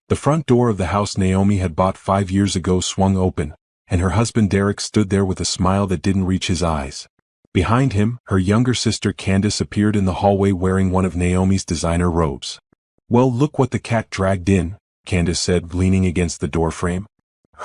The front door of the house Naomi had bought 5 years ago swung open, and her husband Derek stood there with a smile that didn't reach his eyes. Behind him, her younger sister Candace appeared in the hallway wearing one of Naomi's designer robes. "Well, look what the cat dragged in," Candace said, leaning against the doorframe.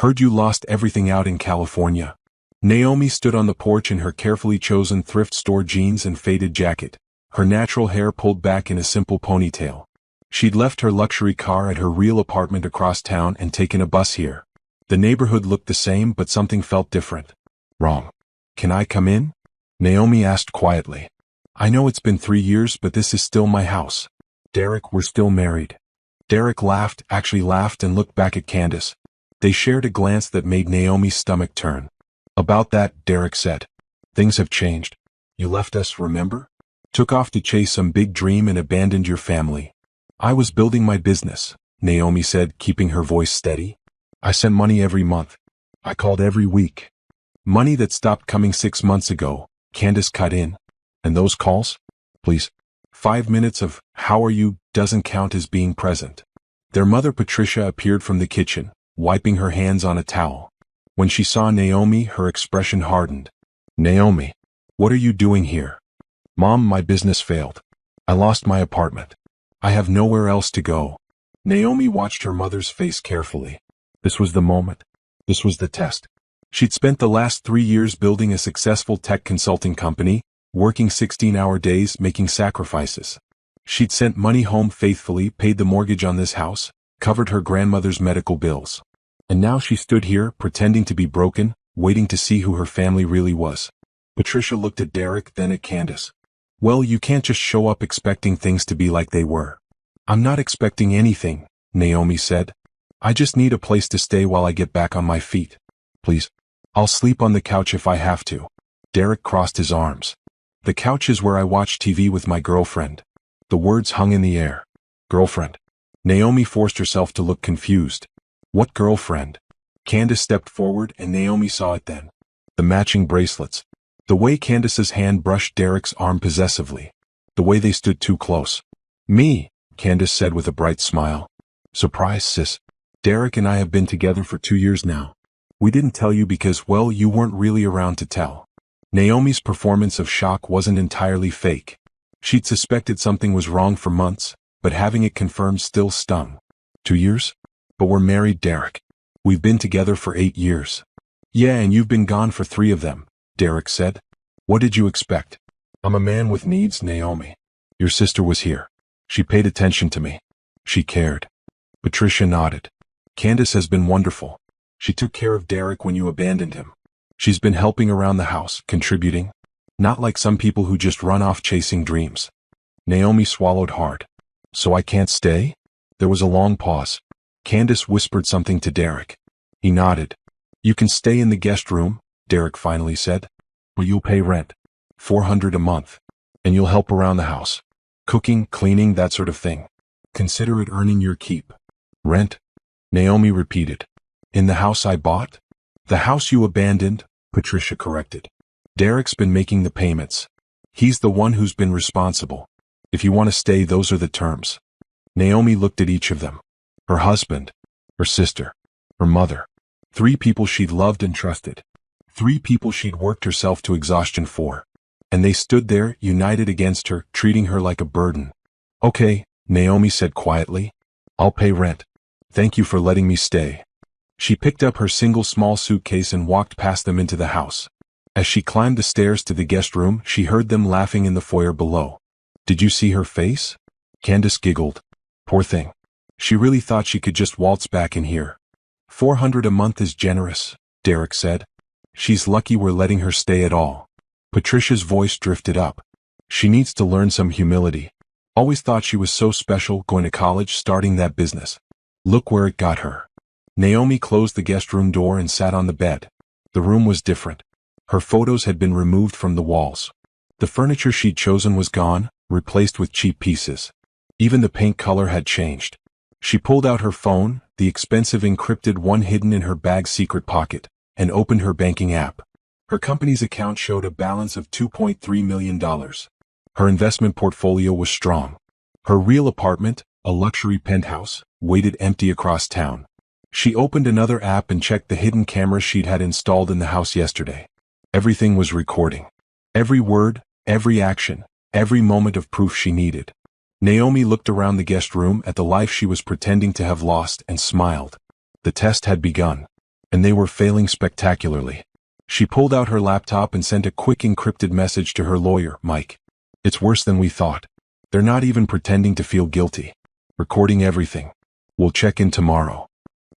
"Heard you lost everything out in California." Naomi stood on the porch in her carefully chosen thrift store jeans and faded jacket, her natural hair pulled back in a simple ponytail. She'd left her luxury car at her real apartment across town and taken a bus here. The neighborhood looked the same, but something felt different. "Wrong. Can I come in?" Naomi asked quietly. "I know it's been 3 years, but this is still my house. Derek, we're still married." Derek laughed, actually laughed, and looked back at Candace. They shared a glance that made Naomi's stomach turn. "About that," Derek said. "Things have changed. You left us, remember? Took off to chase some big dream and abandoned your family." "I was building my business," Naomi said, keeping her voice steady. "I sent money every month. I called every week." "Money that stopped coming 6 months ago," Candace cut in. "And those calls? Please. 5 minutes of, 'How are you?' doesn't count as being present." Their mother Patricia appeared from the kitchen, wiping her hands on a towel. When she saw Naomi, her expression hardened. "Naomi, what are you doing here?" "Mom, my business failed. I lost my apartment. I have nowhere else to go." Naomi watched her mother's face carefully. This was the moment. This was the test. She'd spent the last 3 years building a successful tech consulting company, working 16-hour days, making sacrifices. She'd sent money home faithfully, paid the mortgage on this house, covered her grandmother's medical bills. And now she stood here, pretending to be broken, waiting to see who her family really was. Patricia looked at Derek, then at Candace. "Well, you can't just show up expecting things to be like they were." "I'm not expecting anything," Naomi said. "I just need a place to stay while I get back on my feet. Please. I'll sleep on the couch if I have to." Derek crossed his arms. "The couch is where I watch TV with my girlfriend." The words hung in the air. "Girlfriend?" Naomi forced herself to look confused. "What girlfriend?" Candace stepped forward and Naomi saw it then. The matching bracelets. The way Candace's hand brushed Derek's arm possessively. The way they stood too close. "Me," Candace said with a bright smile. "Surprise, sis. Derek and I have been together for 2 years now. We didn't tell you because, well, you weren't really around to tell." Naomi's performance of shock wasn't entirely fake. She'd suspected something was wrong for months, but having it confirmed still stung. 2 years? But we're married, Derek. We've been together for 8 years. "Yeah, and you've been gone for 3 of them," Derek said. "What did you expect? I'm a man with needs, Naomi. Your sister was here. She paid attention to me. She cared." Patricia nodded. "Candace has been wonderful. She took care of Derek when you abandoned him. She's been helping around the house, contributing. Not like some people who just run off chasing dreams." Naomi swallowed hard. "So I can't stay?" There was a long pause. Candace whispered something to Derek. He nodded. "You can stay in the guest room," Derek finally said. "But you'll pay rent. $400 a month. And you'll help around the house. Cooking, cleaning, that sort of thing. Consider it earning your keep." "Rent?" Naomi repeated. "In the house I bought?" "The house you abandoned," Patricia corrected. "Derek's been making the payments. He's the one who's been responsible. If you want to stay, those are the terms." Naomi looked at each of them. Her husband, her sister, her mother. 3 people she'd loved and trusted. 3 people she'd worked herself to exhaustion for. And they stood there, united against her, treating her like a burden. "Okay," Naomi said quietly. "I'll pay rent. Thank you for letting me stay." She picked up her single small suitcase and walked past them into the house. As she climbed the stairs to the guest room, she heard them laughing in the foyer below. "Did you see her face?" Candace giggled. "Poor thing. She really thought she could just waltz back in here." $400 a month is generous," Derek said. "She's lucky we're letting her stay at all." Patricia's voice drifted up. "She needs to learn some humility. Always thought she was so special, going to college, starting that business. Look where it got her." Naomi closed the guest room door and sat on the bed. The room was different. Her photos had been removed from the walls. The furniture she'd chosen was gone, replaced with cheap pieces. Even the paint color had changed. She pulled out her phone, the expensive encrypted one hidden in her bag's secret pocket, and opened her banking app. Her company's account showed a balance of $2.3 million. Her investment portfolio was strong. Her real apartment, A luxury penthouse, waited empty across town. She opened another app and checked the hidden camera she'd had installed in the house yesterday. Everything was recording. Every word, every action, every moment of proof she needed. Naomi looked around the guest room at the life she was pretending to have lost and smiled. The test had begun, and they were failing spectacularly. She pulled out her laptop and sent a quick encrypted message to her lawyer, Mike. It's worse than we thought. They're not even pretending to feel guilty. Recording everything. We'll check in tomorrow.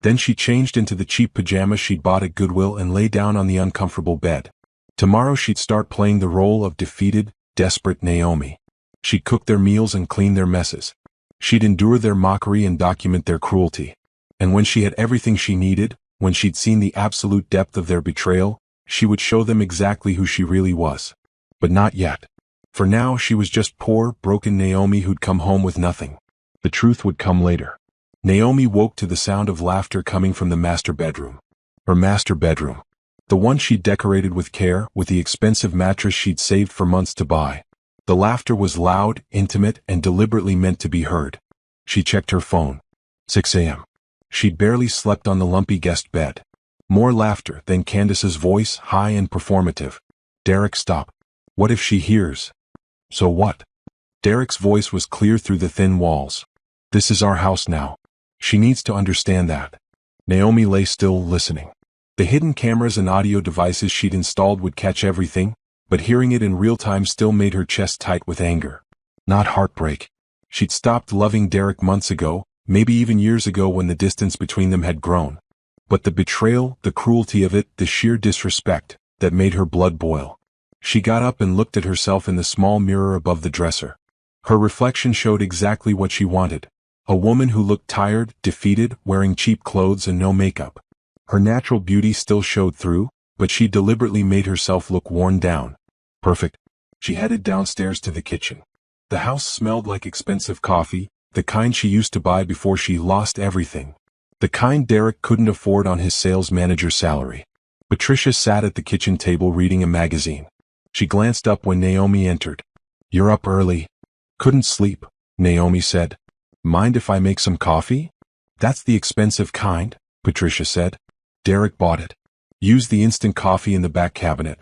Then she changed into the cheap pajamas she'd bought at Goodwill and lay down on the uncomfortable bed. Tomorrow she'd start playing the role of defeated, desperate Naomi. She'd cook their meals and clean their messes. She'd endure their mockery and document their cruelty. And when she had everything she needed, when she'd seen the absolute depth of their betrayal, she would show them exactly who she really was. But not yet. For now she was just poor, broken Naomi who'd come home with nothing. The truth would come later. Naomi woke to the sound of laughter coming from the master bedroom. Her master bedroom. The one she'd decorated with care, with the expensive mattress she'd saved for months to buy. The laughter was loud, intimate, and deliberately meant to be heard. She checked her phone. 6 a.m. She'd barely slept on the lumpy guest bed. More laughter, then Candace's voice, high and performative. Derek, stop. What if she hears? So what? Derek's voice was clear through the thin walls. This is our house now. She needs to understand that. Naomi lay still, listening. The hidden cameras and audio devices she'd installed would catch everything, but hearing it in real time still made her chest tight with anger. Not heartbreak. She'd stopped loving Derek months ago, maybe even years ago when the distance between them had grown. But the betrayal, the cruelty of it, the sheer disrespect, that made her blood boil. She got up and looked at herself in the small mirror above the dresser. Her reflection showed exactly what she wanted. A woman who looked tired, defeated, wearing cheap clothes and no makeup. Her natural beauty still showed through, but she deliberately made herself look worn down. Perfect. She headed downstairs to the kitchen. The house smelled like expensive coffee, the kind she used to buy before she lost everything. The kind Derek couldn't afford on his sales manager's salary. Patricia sat at the kitchen table reading a magazine. She glanced up when Naomi entered. You're up early. Couldn't sleep, Naomi said. Mind if I make some coffee? That's the expensive kind, Patricia said. Derek bought it. Use the instant coffee in the back cabinet.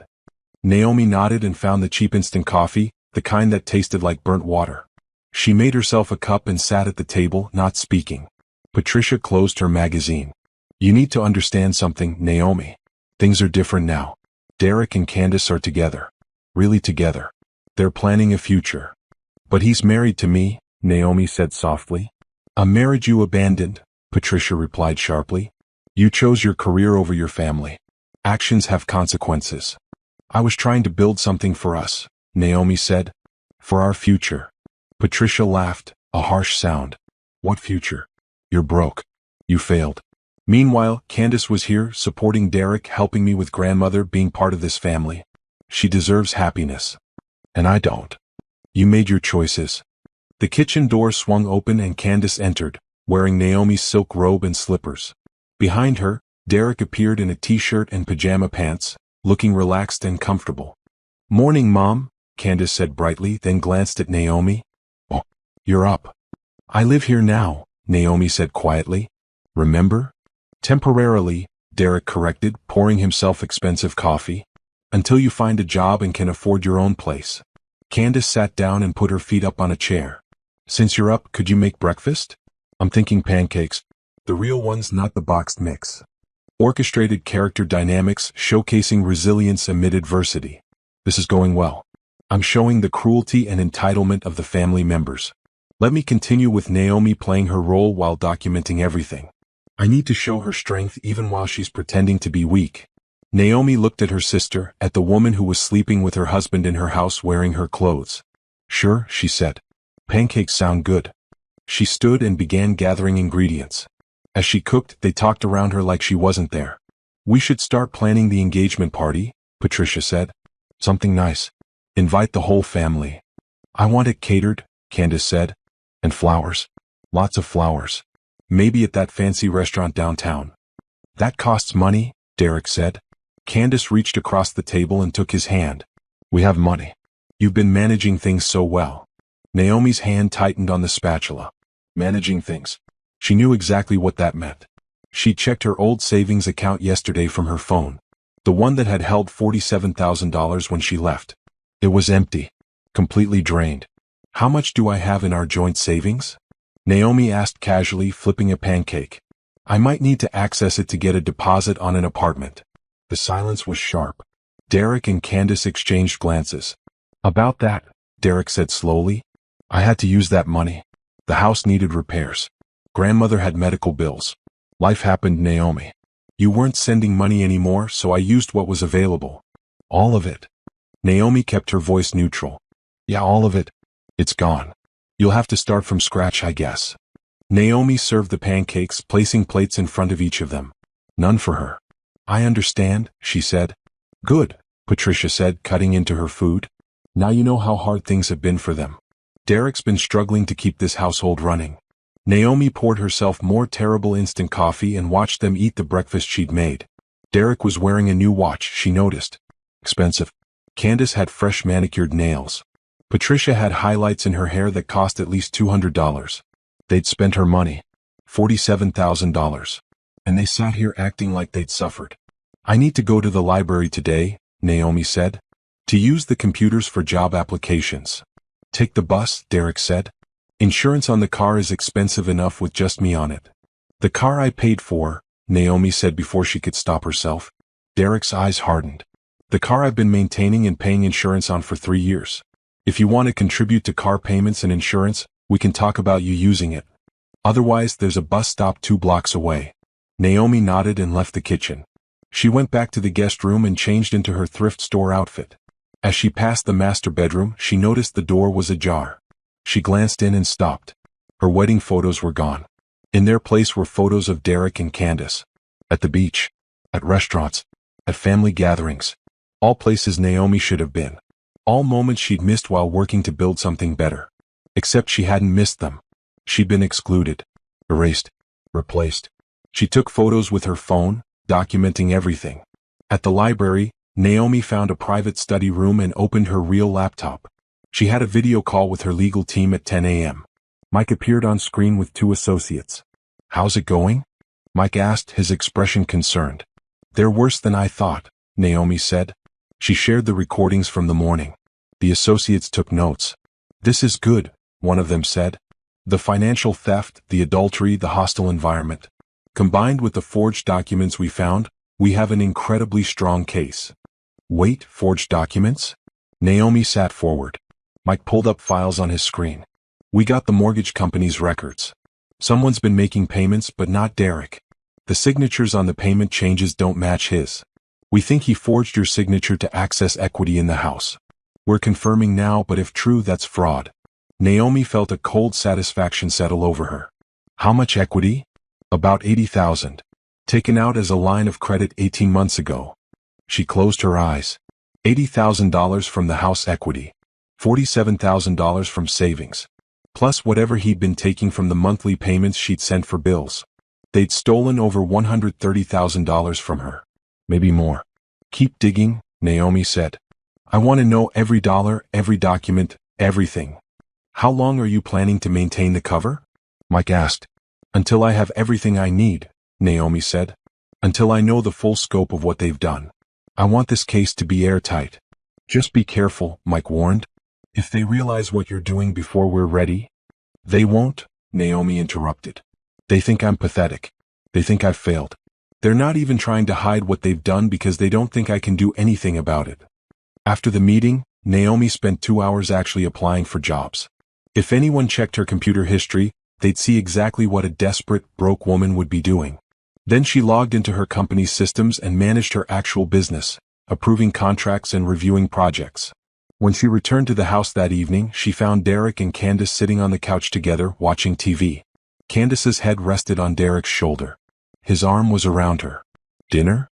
Naomi nodded and found the cheap instant coffee, the kind that tasted like burnt water. She made herself a cup and sat at the table, not speaking. Patricia closed her magazine. You need to understand something, Naomi. Things are different now. Derek and Candace are together. Really together. They're planning a future. But he's married to me, Naomi said softly. A marriage you abandoned, Patricia replied sharply. You chose your career over your family. Actions have consequences. I was trying to build something for us, Naomi said. For our future. Patricia laughed, a harsh sound. What future? You're broke. You failed. Meanwhile, Candace was here, supporting Derek, helping me with grandmother, being part of this family. She deserves happiness. And I don't. You made your choices. The kitchen door swung open and Candace entered, wearing Naomi's silk robe and slippers. Behind her, Derek appeared in a t-shirt and pajama pants, looking relaxed and comfortable. Morning, Mom, Candace said brightly, then glanced at Naomi. Oh, you're up. I live here now, Naomi said quietly. Remember? Temporarily, Derek corrected, pouring himself expensive coffee. Until you find a job and can afford your own place. Candace sat down and put her feet up on a chair. Since you're up, could you make breakfast? I'm thinking pancakes. The real ones, not the boxed mix. Orchestrated character dynamics, showcasing resilience amid adversity. This is going well. I'm showing the cruelty and entitlement of the family members. Let me continue with Naomi playing her role while documenting everything. I need to show her strength even while she's pretending to be weak. Naomi looked at her sister, at the woman who was sleeping with her husband in her house wearing her clothes. Sure, she said. Pancakes sound good. She stood and began gathering ingredients. As she cooked, they talked around her like she wasn't there. We should start planning the engagement party, Patricia said. Something nice. Invite the whole family. I want it catered, Candace said. And flowers. Lots of flowers. Maybe at that fancy restaurant downtown. That costs money, Derek said. Candace reached across the table and took his hand. We have money. You've been managing things so well. Naomi's hand tightened on the spatula. managing things. She knew exactly what that meant. She checked her old savings account yesterday from her phone. The one that had held $47,000 when she left. It was empty. Completely drained. How much do I have in our joint savings? Naomi asked casually, flipping a pancake. I might need to access it to get a deposit on an apartment. The silence was sharp. Derek and Candace exchanged glances. About that, Derek said slowly. I had to use that money. The house needed repairs. Grandmother had medical bills. Life happened, Naomi. You weren't sending money anymore, so I used what was available. All of it. Naomi kept her voice neutral. Yeah, all of it. It's gone. You'll have to start from scratch, I guess. Naomi served the pancakes, placing plates in front of each of them. None for her. I understand, she said. Good, Patricia said, cutting into her food. Now you know how hard things have been for them. Derek's been struggling to keep this household running. Naomi poured herself more terrible instant coffee and watched them eat the breakfast she'd made. Derek was wearing a new watch, she noticed. Expensive. Candace had fresh manicured nails. Patricia had highlights in her hair that cost at least $200. They'd spent her money. $47,000. And they sat here acting like they'd suffered. I need to go to the library today, Naomi said. To use the computers for job applications. Take the bus, Derek said. Insurance on the car is expensive enough with just me on it. The car I paid for, Naomi said before she could stop herself. Derek's eyes hardened. The car I've been maintaining and paying insurance on for 3 years. If you want to contribute to car payments and insurance, we can talk about you using it. Otherwise, there's a bus stop 2 blocks away. Naomi nodded and left the kitchen. She went back to the guest room and changed into her thrift store outfit. As she passed the master bedroom, she noticed the door was ajar. She glanced in and stopped. Her wedding photos were gone. In their place were photos of Derek and Candace. At the beach. At restaurants. At family gatherings. All places Naomi should have been. All moments she'd missed while working to build something better. Except she hadn't missed them. She'd been excluded. Erased. Replaced. She took photos with her phone, documenting everything. At the library, Naomi found a private study room and opened her real laptop. She had a video call with her legal team at 10 a.m. Mike appeared on screen with 2 associates. How's it going? Mike asked, his expression concerned. They're worse than I thought, Naomi said. She shared the recordings from the morning. The associates took notes. This is good, one of them said. The financial theft, the adultery, the hostile environment. Combined with the forged documents we found, we have an incredibly strong case. Wait, forged documents? Naomi sat forward. Mike pulled up files on his screen. We got the mortgage company's records. Someone's been making payments, but not Derek. The signatures on the payment changes don't match his. We think he forged your signature to access equity in the house. We're confirming now, but if true, that's fraud. Naomi felt a cold satisfaction settle over her. How much equity? About $80,000. Taken out as a line of credit 18 months ago. She closed her eyes. $80,000 from the house equity. $47,000 from savings. Plus whatever he'd been taking from the monthly payments she'd sent for bills. They'd stolen over $130,000 from her. Maybe more. Keep digging, Naomi said. I want to know every dollar, every document, everything. How long are you planning to maintain the cover? Mike asked. Until I have everything I need, Naomi said. Until I know the full scope of what they've done. I want this case to be airtight. Just be careful, Mike warned. If they realize what you're doing before we're ready. They won't, Naomi interrupted. They think I'm pathetic. They think I've failed. They're not even trying to hide what they've done because they don't think I can do anything about it. After the meeting, Naomi spent 2 hours actually applying for jobs. If anyone checked her computer history, they'd see exactly what a desperate, broke woman would be doing. Then she logged into her company's systems and managed her actual business, approving contracts and reviewing projects. When she returned to the house that evening, she found Derek and Candace sitting on the couch together, watching TV. Candace's head rested on Derek's shoulder. His arm was around her. Dinner?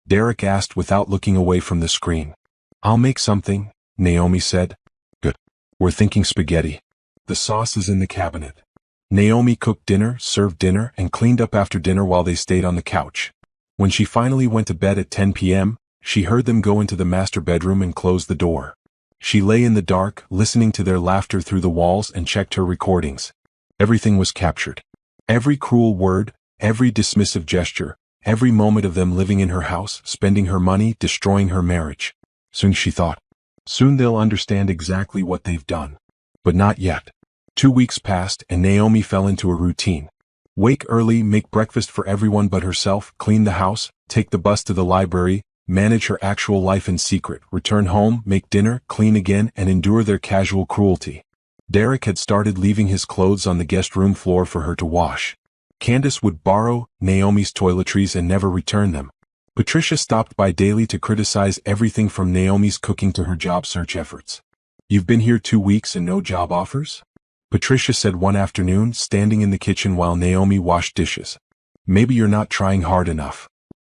Derek asked without looking away from the screen. I'll make something, Naomi said. Good. We're thinking spaghetti. The sauce is in the cabinet. Naomi cooked dinner, served dinner, and cleaned up after dinner while they stayed on the couch. When she finally went to bed at 10 p.m., she heard them go into the master bedroom and close the door. She lay in the dark, listening to their laughter through the walls and checked her recordings. Everything was captured. Every cruel word, every dismissive gesture, every moment of them living in her house, spending her money, destroying her marriage. Soon, she thought. Soon they'll understand exactly what they've done. But not yet. 2 weeks passed and Naomi fell into a routine. Wake early, make breakfast for everyone but herself, clean the house, take the bus to the library, manage her actual life in secret, return home, make dinner, clean again, and endure their casual cruelty. Derek had started leaving his clothes on the guest room floor for her to wash. Candace would borrow Naomi's toiletries and never return them. Patricia stopped by daily to criticize everything from Naomi's cooking to her job search efforts. "You've been here 2 weeks and no job offers?" Patricia said one afternoon, standing in the kitchen while Naomi washed dishes. "Maybe you're not trying hard enough."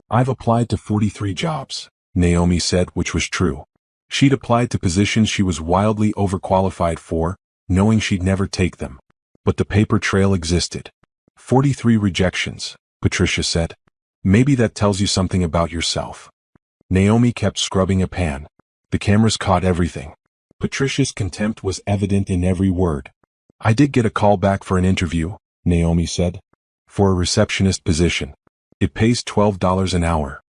"I've applied to 43 jobs," Naomi said, which was true. She'd applied to positions she was wildly overqualified for, knowing she'd never take them. But the paper trail existed. 43 rejections, Patricia said. "Maybe that tells you something about yourself." Naomi kept scrubbing a pan. The cameras caught everything. Patricia's contempt was evident in every word. "I did get a call back for an interview," Naomi said. "For a receptionist position. It pays $12 an hour."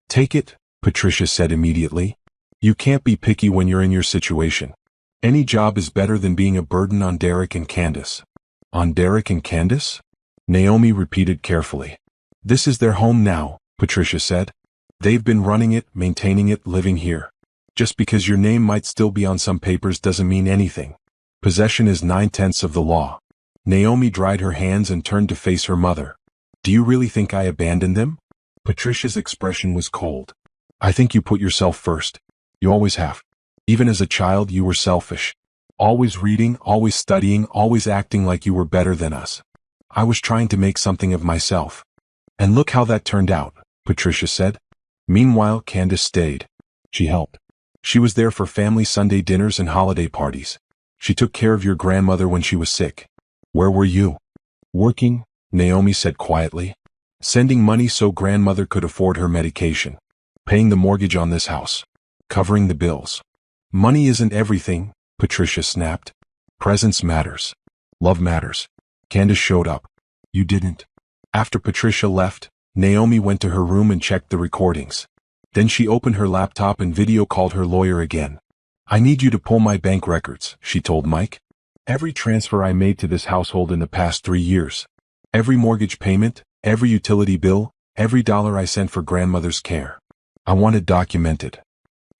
"Take it," Patricia said immediately. "You can't be picky when you're in your situation. Any job is better than being a burden on Derek and Candace." "On Derek and Candace?" Naomi repeated carefully. "This is their home now," Patricia said. "They've been running it, maintaining it, living here. Just because your name might still be on some papers doesn't mean anything. Possession is 9/10 of the law." Naomi dried her hands and turned to face her mother. "Do you really think I abandoned them?" Patricia's expression was cold. "I think you put yourself first. You always have. Even as a child you were selfish. Always reading, always studying, always acting like you were better than us. I was trying to make something of myself. And look how that turned out," Patricia said. Meanwhile, Candace stayed. She helped. She was there for family Sunday dinners and holiday parties. She took care of your grandmother when she was sick. "Where were you?" "Working," Naomi said quietly. "Sending money so grandmother could afford her medication. Paying the mortgage on this house. Covering the bills." "Money isn't everything," Patricia snapped. "Presence matters. Love matters." Candace showed up. "You didn't." After Patricia left, Naomi went to her room and checked the recordings. Then she opened her laptop and video called her lawyer again. "I need you to pull my bank records," she told Mike. "Every transfer I made to this household in the past 3 years. Every mortgage payment, every utility bill, every dollar I sent for grandmother's care. I want it documented."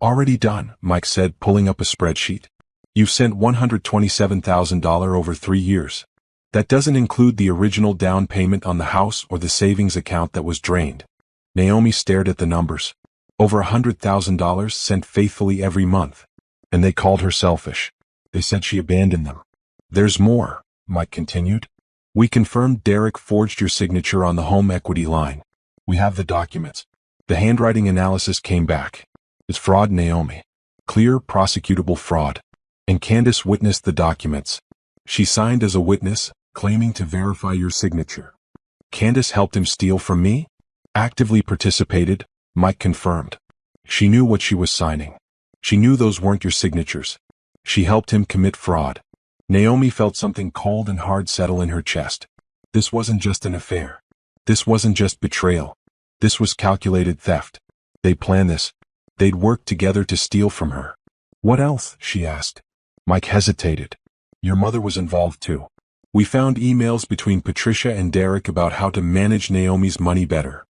"Already done," Mike said, pulling up a spreadsheet. "You've sent $127,000 over 3 years. That doesn't include the original down payment on the house or the savings account that was drained." Naomi stared at the numbers. Over $100,000 sent faithfully every month. And they called her selfish. They said she abandoned them. "There's more," Mike continued. "We confirmed Derek forged your signature on the home equity line. We have the documents. The handwriting analysis came back. It's fraud, Naomi. Clear, prosecutable fraud. And Candace witnessed the documents. She signed as a witness, claiming to verify your signature." "Candace helped him steal from me?" "Actively participated," Mike confirmed. "She knew what she was signing. She knew those weren't your signatures. She helped him commit fraud." Naomi felt something cold and hard settle in her chest. This wasn't just an affair. This wasn't just betrayal. This was calculated theft. They planned this. They'd worked together to steal from her. "What else?" she asked. Mike hesitated. "Your mother was involved too. We found emails between Patricia and Derek about how to manage Naomi's money better.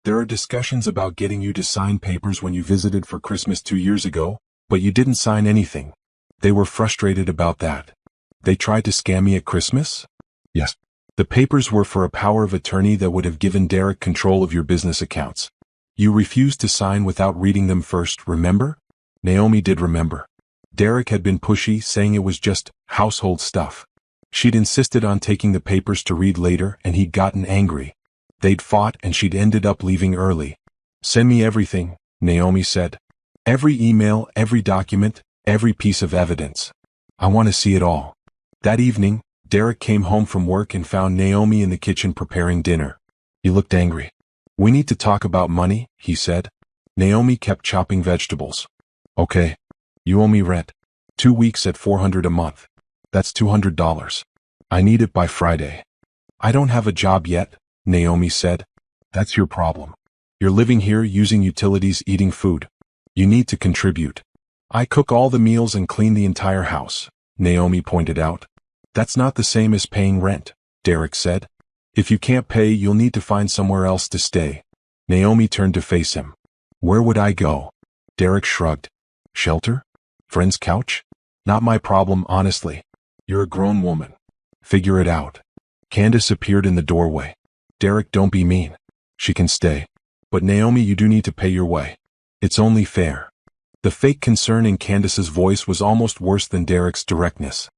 There are discussions about getting you to sign papers when you visited for Christmas 2 years ago, but you didn't sign anything. They were frustrated about that." "They tried to scam me at Christmas?" "Yes. The papers were for a power of attorney that would have given Derek control of your business accounts. You refused to sign without reading them first, remember?" Naomi did remember. Derek had been pushy, saying it was just household stuff. She'd insisted on taking the papers to read later, and he'd gotten angry. They'd fought, and she'd ended up leaving early. "Send me everything," Naomi said. "Every email, every document, every piece of evidence. I want to see it all." That evening, Derek came home from work and found Naomi in the kitchen preparing dinner. He looked angry. "We need to talk about money," he said. Naomi kept chopping vegetables. "Okay. You owe me rent. 2 weeks at $400 a month. That's $200. I need it by Friday. I don't have a job yet, Naomi said. That's your problem. You're living here using utilities, eating food. You need to contribute. I cook all the meals and clean the entire house, Naomi pointed out. That's not the same as paying rent, Derek said. If you can't pay, you'll need to find somewhere else to stay. Naomi turned to face him. Where would I go? Derek shrugged. Shelter? Friend's couch? Not my problem, honestly. You're a grown woman. Figure it out. Candace appeared in the doorway. Derek, don't be mean. She can stay. But Naomi, you do need to pay your way. It's only fair. The fake concern in Candace's voice was almost worse than Derek's directness.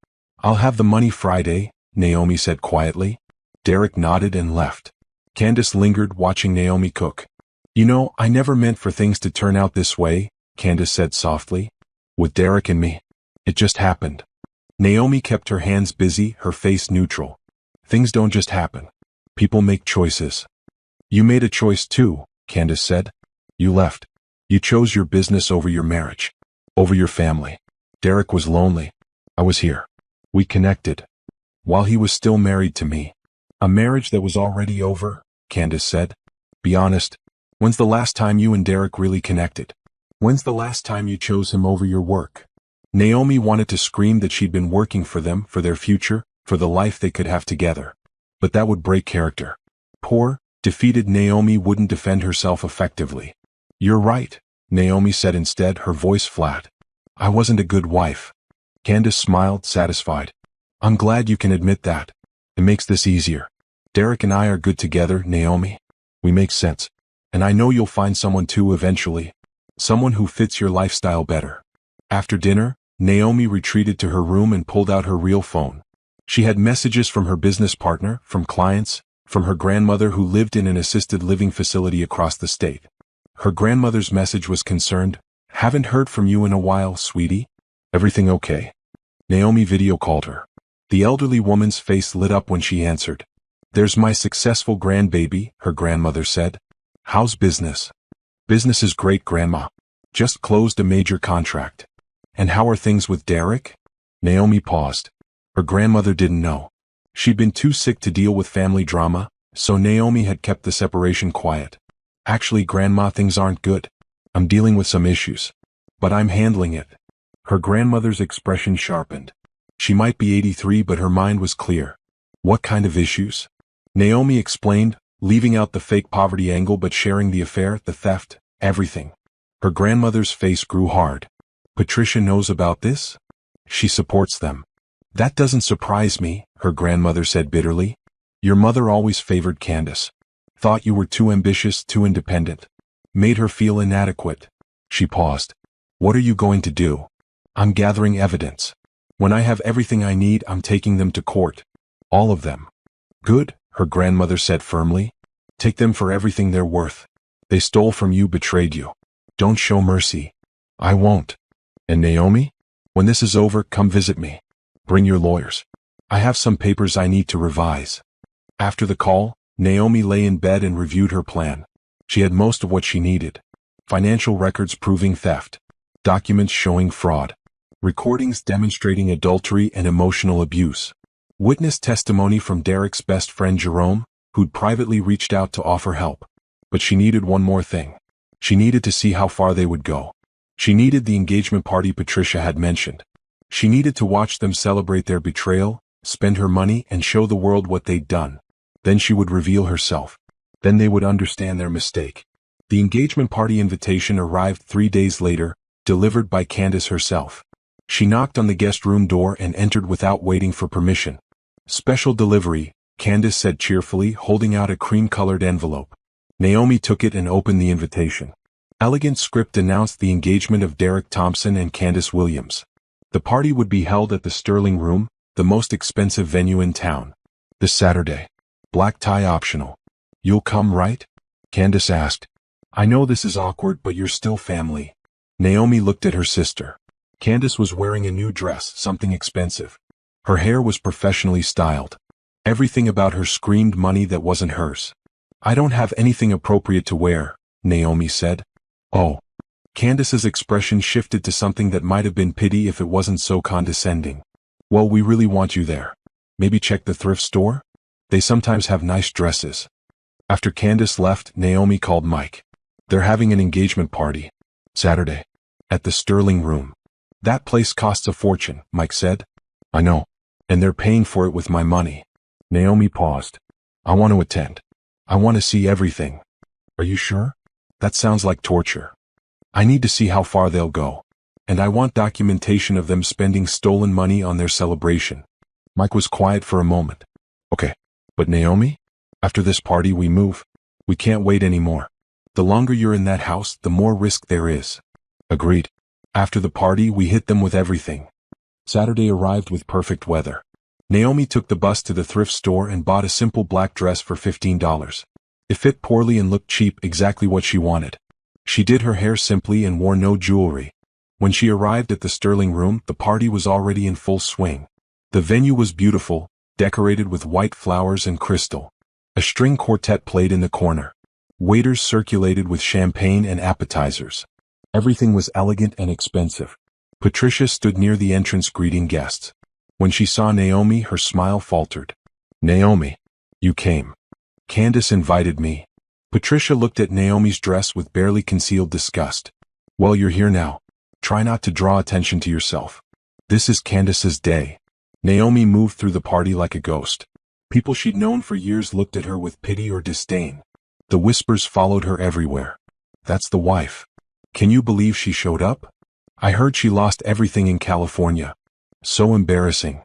I'll have the money Friday, Naomi said quietly. Derek nodded and left. Candace lingered, watching Naomi cook. You know, I never meant for things to turn out this way, Candace said softly. With Derek and me. It just happened. Naomi kept her hands busy, her face neutral. Things don't just happen. People make choices. You made a choice too, Candace said. You left. You chose your business over your marriage. Over your family. Derek was lonely. I was here. We connected. While he was still married to me. A marriage that was already over, Candace said. Be honest. When's the last time you and Derek really connected? When's the last time you chose him over your work? Naomi wanted to scream that she'd been working for them, for their future, for the life they could have together. But that would break character. Poor, defeated Naomi wouldn't defend herself effectively. You're right, Naomi said instead, her voice flat. I wasn't a good wife. Candace smiled, satisfied. I'm glad you can admit that. It makes this easier. Derek and I are good together, Naomi. We make sense. And I know you'll find someone too eventually. Someone who fits your lifestyle better. After dinner, Naomi retreated to her room and pulled out her real phone. She had messages from her business partner, from clients, from her grandmother who lived in an assisted living facility across the state. Her grandmother's message was concerned. Haven't heard from you in a while, sweetie. Everything okay? Naomi video called her. The elderly woman's face lit up when she answered. There's my successful grandbaby, her grandmother said. How's business? Business is great, Grandma. Just closed a major contract. And how are things with Derek? Naomi paused. Her grandmother didn't know. She'd been too sick to deal with family drama, so Naomi had kept the separation quiet. Actually, Grandma, things aren't good. I'm dealing with some issues. But I'm handling it. Her grandmother's expression sharpened. She might be 83, but her mind was clear. What kind of issues? Naomi explained, leaving out the fake poverty angle but sharing the affair, the theft, everything. Her grandmother's face grew hard. Patricia knows about this? She supports them. That doesn't surprise me, her grandmother said bitterly. Your mother always favored Candace. Thought you were too ambitious, too independent. Made her feel inadequate. She paused. What are you going to do? I'm gathering evidence. When I have everything I need, I'm taking them to court. All of them. Good, her grandmother said firmly. Take them for everything they're worth. They stole from you, betrayed you. Don't show mercy. I won't. And Naomi? When this is over, come visit me. Bring your lawyers. I have some papers I need to revise. After the call, Naomi lay in bed and reviewed her plan. She had most of what she needed. Financial records proving theft. Documents showing fraud. Recordings demonstrating adultery and emotional abuse. Witness testimony from Derek's best friend Jerome, who'd privately reached out to offer help. But she needed one more thing. She needed to see how far they would go. She needed the engagement party Patricia had mentioned. She needed to watch them celebrate their betrayal, spend her money, and show the world what they'd done. Then she would reveal herself. Then they would understand their mistake. The engagement party invitation arrived 3 days later, delivered by Candace herself. She knocked on the guest room door and entered without waiting for permission. Special delivery, Candace said cheerfully, holding out a cream-colored envelope. Naomi took it and opened the invitation. Elegant script announced the engagement of Derek Thompson and Candace Williams. The party would be held at the Sterling Room, the most expensive venue in town. This Saturday. Black tie optional. You'll come, right? Candace asked. I know this is awkward, but you're still family. Naomi looked at her sister. Candace was wearing a new dress, something expensive. Her hair was professionally styled. Everything about her screamed money that wasn't hers. I don't have anything appropriate to wear, Naomi said. Oh. Candace's expression shifted to something that might have been pity if it wasn't so condescending. Well, we really want you there. Maybe check the thrift store? They sometimes have nice dresses. After Candace left, Naomi called Mike. They're having an engagement party. Saturday. At the Sterling Room. That place costs a fortune, Mike said. I know. And they're paying for it with my money. Naomi paused. I want to attend. I want to see everything. Are you sure? That sounds like torture. I need to see how far they'll go. And I want documentation of them spending stolen money on their celebration. Mike was quiet for a moment. Okay. But Naomi? After this party we move. We can't wait anymore. The longer you're in that house, the more risk there is. Agreed. After the party we hit them with everything. Saturday arrived with perfect weather. Naomi took the bus to the thrift store and bought a simple black dress for $15. It fit poorly and looked cheap, exactly what she wanted. She did her hair simply and wore no jewelry. When she arrived at the Sterling Room, the party was already in full swing. The venue was beautiful, decorated with white flowers and crystal. A string quartet played in the corner. Waiters circulated with champagne and appetizers. Everything was elegant and expensive. Patricia stood near the entrance greeting guests. When she saw Naomi, her smile faltered. Naomi, you came. Candace invited me. Patricia looked at Naomi's dress with barely concealed disgust. Well, you're here now. Try not to draw attention to yourself. This is Candace's day. Naomi moved through the party like a ghost. People she'd known for years looked at her with pity or disdain. The whispers followed her everywhere. That's the wife. Can you believe she showed up? I heard she lost everything in California. So embarrassing.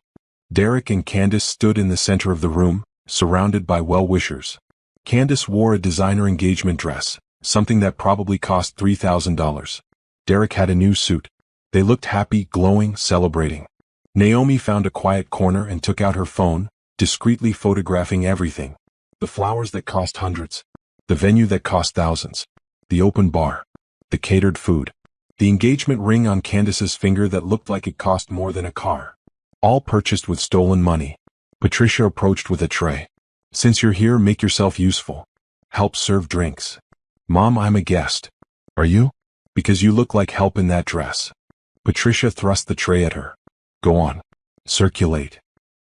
Derek and Candace stood in the center of the room, surrounded by well-wishers. Candace wore a designer engagement dress, something that probably cost $3,000. Derek had a new suit. They looked happy, glowing, celebrating. Naomi found a quiet corner and took out her phone, discreetly photographing everything. The flowers that cost hundreds. The venue that cost thousands. The open bar. The catered food. The engagement ring on Candace's finger that looked like it cost more than a car. All purchased with stolen money. Patricia approached with a tray. Since you're here, make yourself useful. Help serve drinks. Mom, I'm a guest. Are you? Because you look like help in that dress. Patricia thrust the tray at her. Go on. Circulate.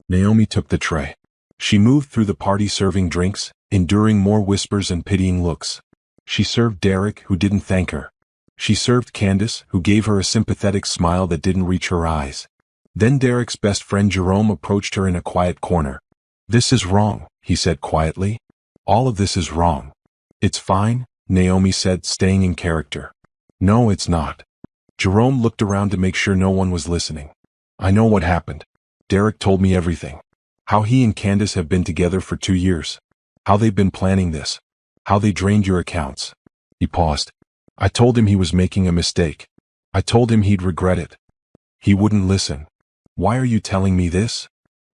Naomi took the tray. She moved through the party serving drinks, enduring more whispers and pitying looks. She served Derek, who didn't thank her. She served Candace, who gave her a sympathetic smile that didn't reach her eyes. Then Derek's best friend Jerome approached her in a quiet corner. This is wrong, he said quietly. All of this is wrong. It's fine, Naomi said, staying in character. No, it's not. Jerome looked around to make sure no one was listening. I know what happened. Derek told me everything. How he and Candace have been together for 2 years. How they've been planning this. How they drained your accounts. He paused. I told him he was making a mistake. I told him he'd regret it. He wouldn't listen. Why are you telling me this?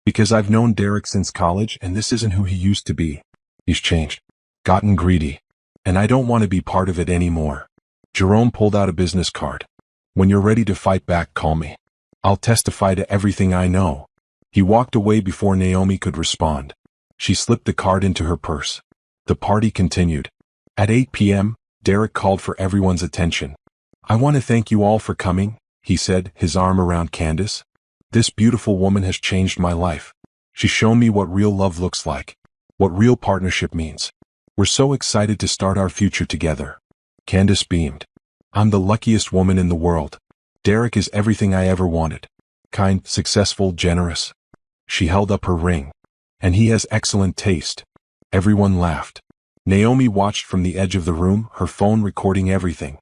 Because I've known Derek since college and this isn't who he used to be. He's changed. Gotten greedy. And I don't want to be part of it anymore. Jerome pulled out a business card. When you're ready to fight back, call me. I'll testify to everything I know. He walked away before Naomi could respond. She slipped the card into her purse. The party continued. At 8 p.m., Derek called for everyone's attention. I want to thank you all for coming, he said, his arm around Candace. This beautiful woman has changed my life. She's shown me what real love looks like. What real partnership means. We're so excited to start our future together. Candace beamed. I'm the luckiest woman in the world. Derek is everything I ever wanted. Kind, successful, generous. She held up her ring. And he has excellent taste. Everyone laughed. Naomi watched from the edge of the room, her phone recording everything.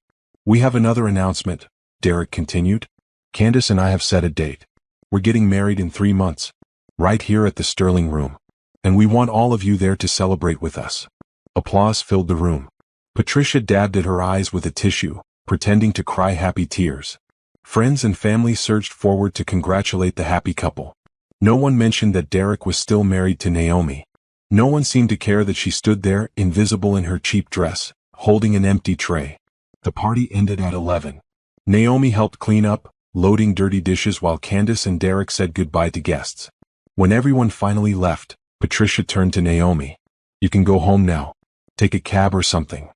We have another announcement, Derek continued. Candace and I have set a date. We're getting married in 3 months. Right here at the Sterling Room. And we want all of you there to celebrate with us. Applause filled the room. Patricia dabbed at her eyes with a tissue, pretending to cry happy tears. Friends and family surged forward to congratulate the happy couple. No one mentioned that Derek was still married to Naomi. No one seemed to care that she stood there, invisible in her cheap dress, holding an empty tray. The party ended at 11. Naomi helped clean up, loading dirty dishes while Candace and Derek said goodbye to guests. When everyone finally left, Patricia turned to Naomi. You can go home now. Take a cab or something.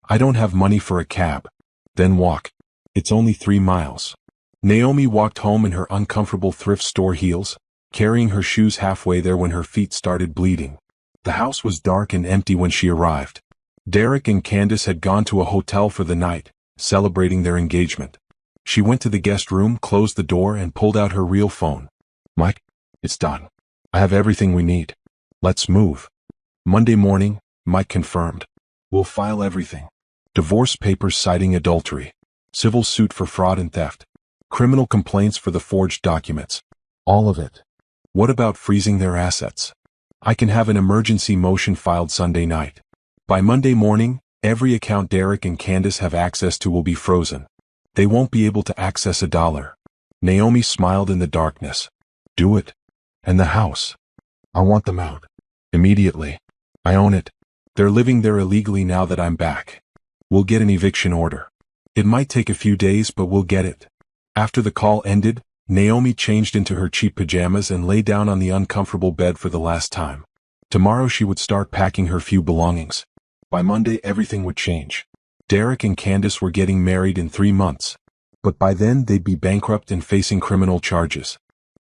I don't have money for a cab. Then walk. It's only 3 miles. Naomi walked home in her uncomfortable thrift store heels, carrying her shoes halfway there when her feet started bleeding. The house was dark and empty when she arrived. Derek and Candace had gone to a hotel for the night, celebrating their engagement. She went to the guest room, closed the door, and pulled out her real phone. "Mike, it's done. I have everything we need. Let's move." Monday morning, Mike confirmed. "We'll file everything. Divorce papers citing adultery. Civil suit for fraud and theft. Criminal complaints for the forged documents. All of it. What about freezing their assets? I can have an emergency motion filed Sunday night. By Monday morning, every account Derek and Candace have access to will be frozen. They won't be able to access $1. Naomi smiled in the darkness. "Do it. And the house. I want them out. Immediately. I own it. They're living there illegally now that I'm back. We'll get an eviction order. It might take a few days, but we'll get it." After the call ended, Naomi changed into her cheap pajamas and lay down on the uncomfortable bed for the last time. Tomorrow she would start packing her few belongings. By Monday everything would change. Derek and Candace were getting married in 3 months. But by then they'd be bankrupt and facing criminal charges.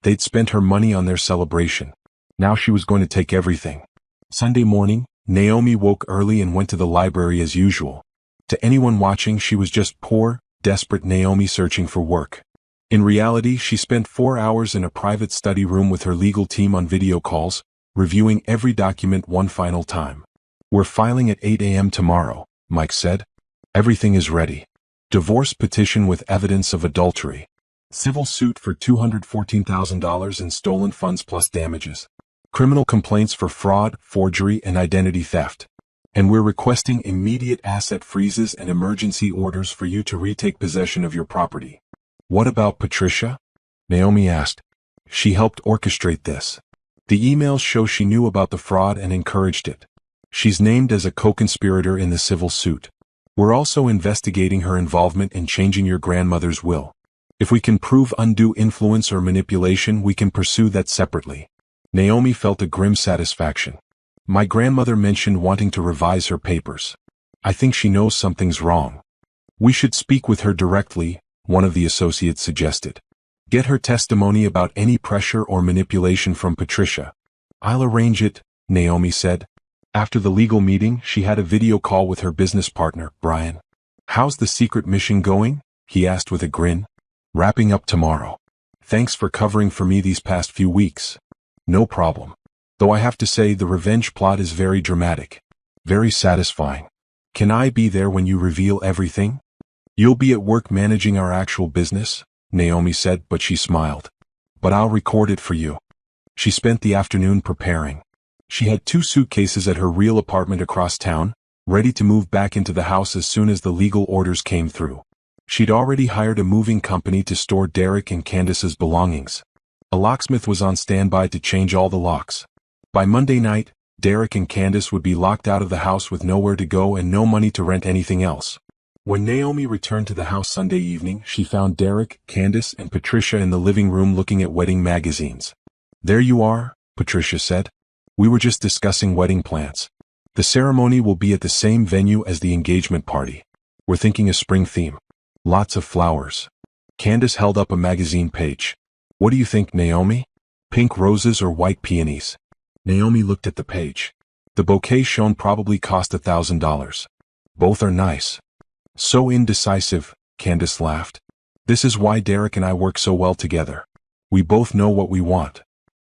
They'd spent her money on their celebration. Now she was going to take everything. Sunday morning, Naomi woke early and went to the library as usual. To anyone watching, she was just poor, desperate Naomi searching for work. In reality, she spent 4 hours in a private study room with her legal team on video calls, reviewing every document one final time. "We're filing at 8 a.m. tomorrow," Mike said. "Everything is ready. Divorce petition with evidence of adultery. Civil suit for $214,000 in stolen funds plus damages. Criminal complaints for fraud, forgery, and identity theft. And we're requesting immediate asset freezes and emergency orders for you to retake possession of your property." "What about Patricia?" Naomi asked. "She helped orchestrate this. The emails show she knew about the fraud and encouraged it. She's named as a co-conspirator in the civil suit. We're also investigating her involvement in changing your grandmother's will. If we can prove undue influence or manipulation, we can pursue that separately." Naomi felt a grim satisfaction. "My grandmother mentioned wanting to revise her papers. I think she knows something's wrong. We should speak with her directly," one of the associates suggested. "Get her testimony about any pressure or manipulation from Patricia." "I'll arrange it," Naomi said. After the legal meeting, she had a video call with her business partner, Brian. "How's the secret mission going?" he asked with a grin. "Wrapping up tomorrow. Thanks for covering for me these past few weeks." "No problem. Though I have to say the revenge plot is very dramatic. Very satisfying. Can I be there when you reveal everything?" "You'll be at work managing our actual business," Naomi said, but she smiled. "But I'll record it for you." She spent the afternoon preparing. She had 2 suitcases at her real apartment across town, ready to move back into the house as soon as the legal orders came through. She'd already hired a moving company to store Derek and Candace's belongings. A locksmith was on standby to change all the locks. By Monday night, Derek and Candace would be locked out of the house with nowhere to go and no money to rent anything else. When Naomi returned to the house Sunday evening, she found Derek, Candace, and Patricia in the living room looking at wedding magazines. "There you are," Patricia said. "We were just discussing wedding plans. The ceremony will be at the same venue as the engagement party. We're thinking a spring theme. Lots of flowers." Candace held up a magazine page. "What do you think, Naomi? Pink roses or white peonies?" Naomi looked at the page. The bouquet shown probably cost $1,000. "Both are nice." "So indecisive," Candace laughed. "This is why Derek and I work so well together. We both know what we want."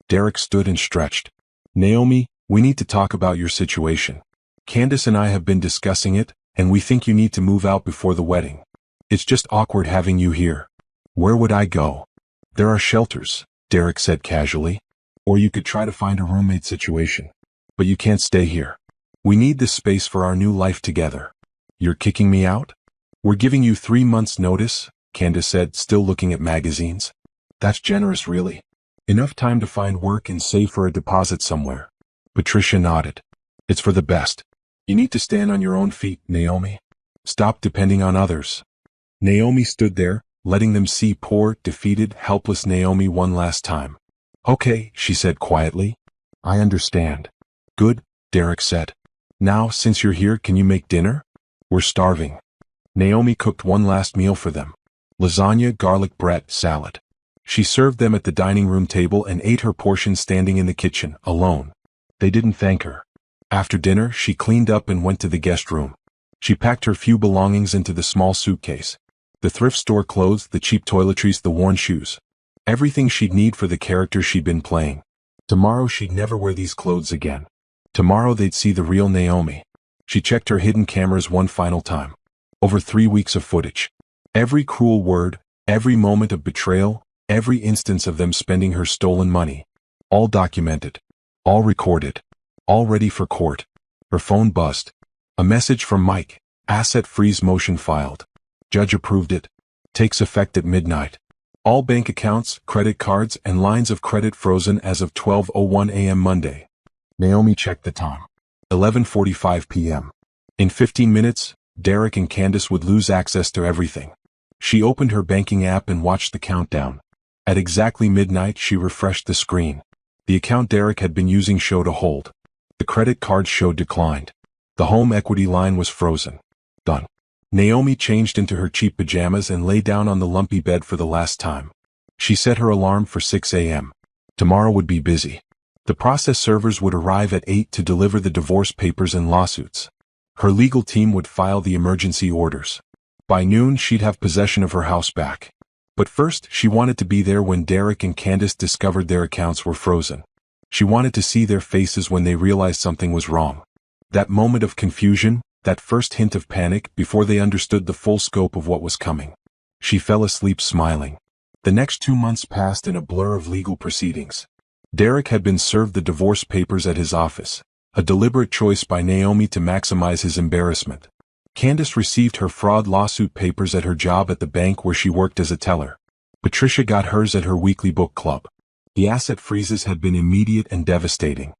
Derek stood and stretched. "Naomi, we need to talk about your situation. Candace and I have been discussing it, and we think you need to move out before the wedding. It's just awkward having you here." "Where would I go?" "There are shelters," Derek said casually. "Or you could try to find a roommate situation. But you can't stay here. We need this space for our new life together." "You're kicking me out?" "We're giving you 3 months' notice," Candace said, still looking at magazines. "That's generous, really. Enough time to find work and save for a deposit somewhere." Patricia nodded. "It's for the best. You need to stand on your own feet, Naomi. Stop depending on others." Naomi stood there, letting them see poor, defeated, helpless Naomi one last time. "Okay," she said quietly. "I understand." "Good," Derek said. "Now, since you're here, can you make dinner? We're starving." Naomi cooked one last meal for them. Lasagna, garlic bread, salad. She served them at the dining room table and ate her portion standing in the kitchen, alone. They didn't thank her. After dinner, she cleaned up and went to the guest room. She packed her few belongings into the small suitcase. The thrift store clothes, the cheap toiletries, the worn shoes. Everything she'd need for the character she'd been playing. Tomorrow she'd never wear these clothes again. Tomorrow they'd see the real Naomi. She checked her hidden cameras one final time. Over 3 weeks of footage. Every cruel word, every moment of betrayal, every instance of them spending her stolen money. All documented. All recorded. All ready for court. Her phone buzzed. A message from Mike. Asset freeze motion filed. Judge approved it. Takes effect at midnight. All bank accounts, credit cards, and lines of credit frozen as of 12:01 a.m. Monday. Naomi checked the time. 11:45 p.m. In 15 minutes, Derek and Candace would lose access to everything. She opened her banking app and watched the countdown. At exactly midnight, she refreshed the screen. The account Derek had been using showed a hold. The credit card showed declined. The home equity line was frozen. Done. Naomi changed into her cheap pajamas and lay down on the lumpy bed for the last time. She set her alarm for 6 a.m. Tomorrow would be busy. The process servers would arrive at 8 to deliver the divorce papers and lawsuits. Her legal team would file the emergency orders. By noon, she'd have possession of her house back. But first, she wanted to be there when Derek and Candace discovered their accounts were frozen. She wanted to see their faces when they realized something was wrong. That moment of confusion, that first hint of panic before they understood the full scope of what was coming. She fell asleep smiling. The next 2 months passed in a blur of legal proceedings. Derek had been served the divorce papers at his office, a deliberate choice by Naomi to maximize his embarrassment. Candace received her fraud lawsuit papers at her job at the bank where she worked as a teller. Patricia got hers at her weekly book club. The asset freezes had been immediate and devastating.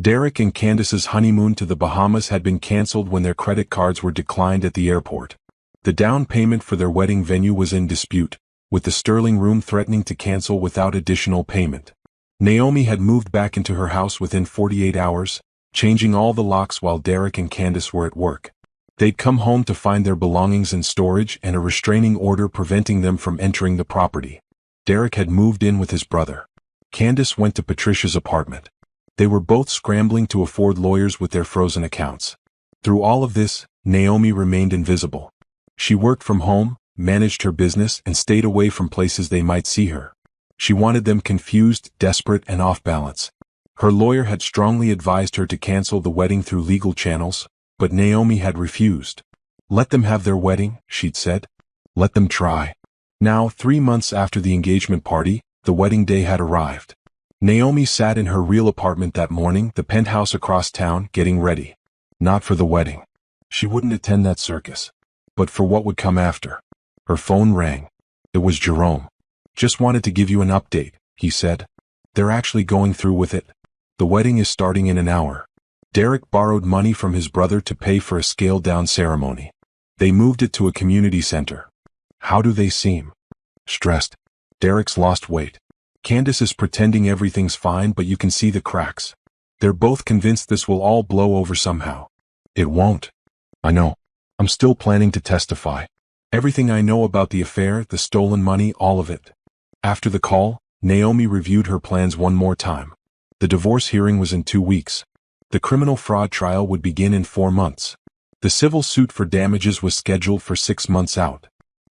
Derek and Candace's honeymoon to the Bahamas had been canceled when their credit cards were declined at the airport. The down payment for their wedding venue was in dispute, with the Sterling Room threatening to cancel without additional payment. Naomi had moved back into her house within 48 hours, changing all the locks while Derek and Candace were at work. They'd come home to find their belongings in storage and a restraining order preventing them from entering the property. Derek had moved in with his brother. Candace went to Patricia's apartment. They were both scrambling to afford lawyers with their frozen accounts. Through all of this, Naomi remained invisible. She worked from home, managed her business, and stayed away from places they might see her. She wanted them confused, desperate, and off balance. Her lawyer had strongly advised her to cancel the wedding through legal channels, but Naomi had refused. Let them have their wedding, she'd said. Let them try. Now, 3 months after the engagement party, the wedding day had arrived. Naomi sat in her real apartment that morning, the penthouse across town, getting ready. Not for the wedding. She wouldn't attend that circus. But for what would come after. Her phone rang. It was Jerome. Just wanted to give you an update, he said. They're actually going through with it. The wedding is starting in an hour. Derek borrowed money from his brother to pay for a scaled-down ceremony. They moved it to a community center. How do they seem? Stressed. Derek's lost weight. Candace is pretending everything's fine, but you can see the cracks. They're both convinced this will all blow over somehow. It won't. I know. I'm still planning to testify. Everything I know about the affair, the stolen money, all of it. After the call, Naomi reviewed her plans one more time. The divorce hearing was in 2 weeks. The criminal fraud trial would begin in 4 months. The civil suit for damages was scheduled for 6 months out.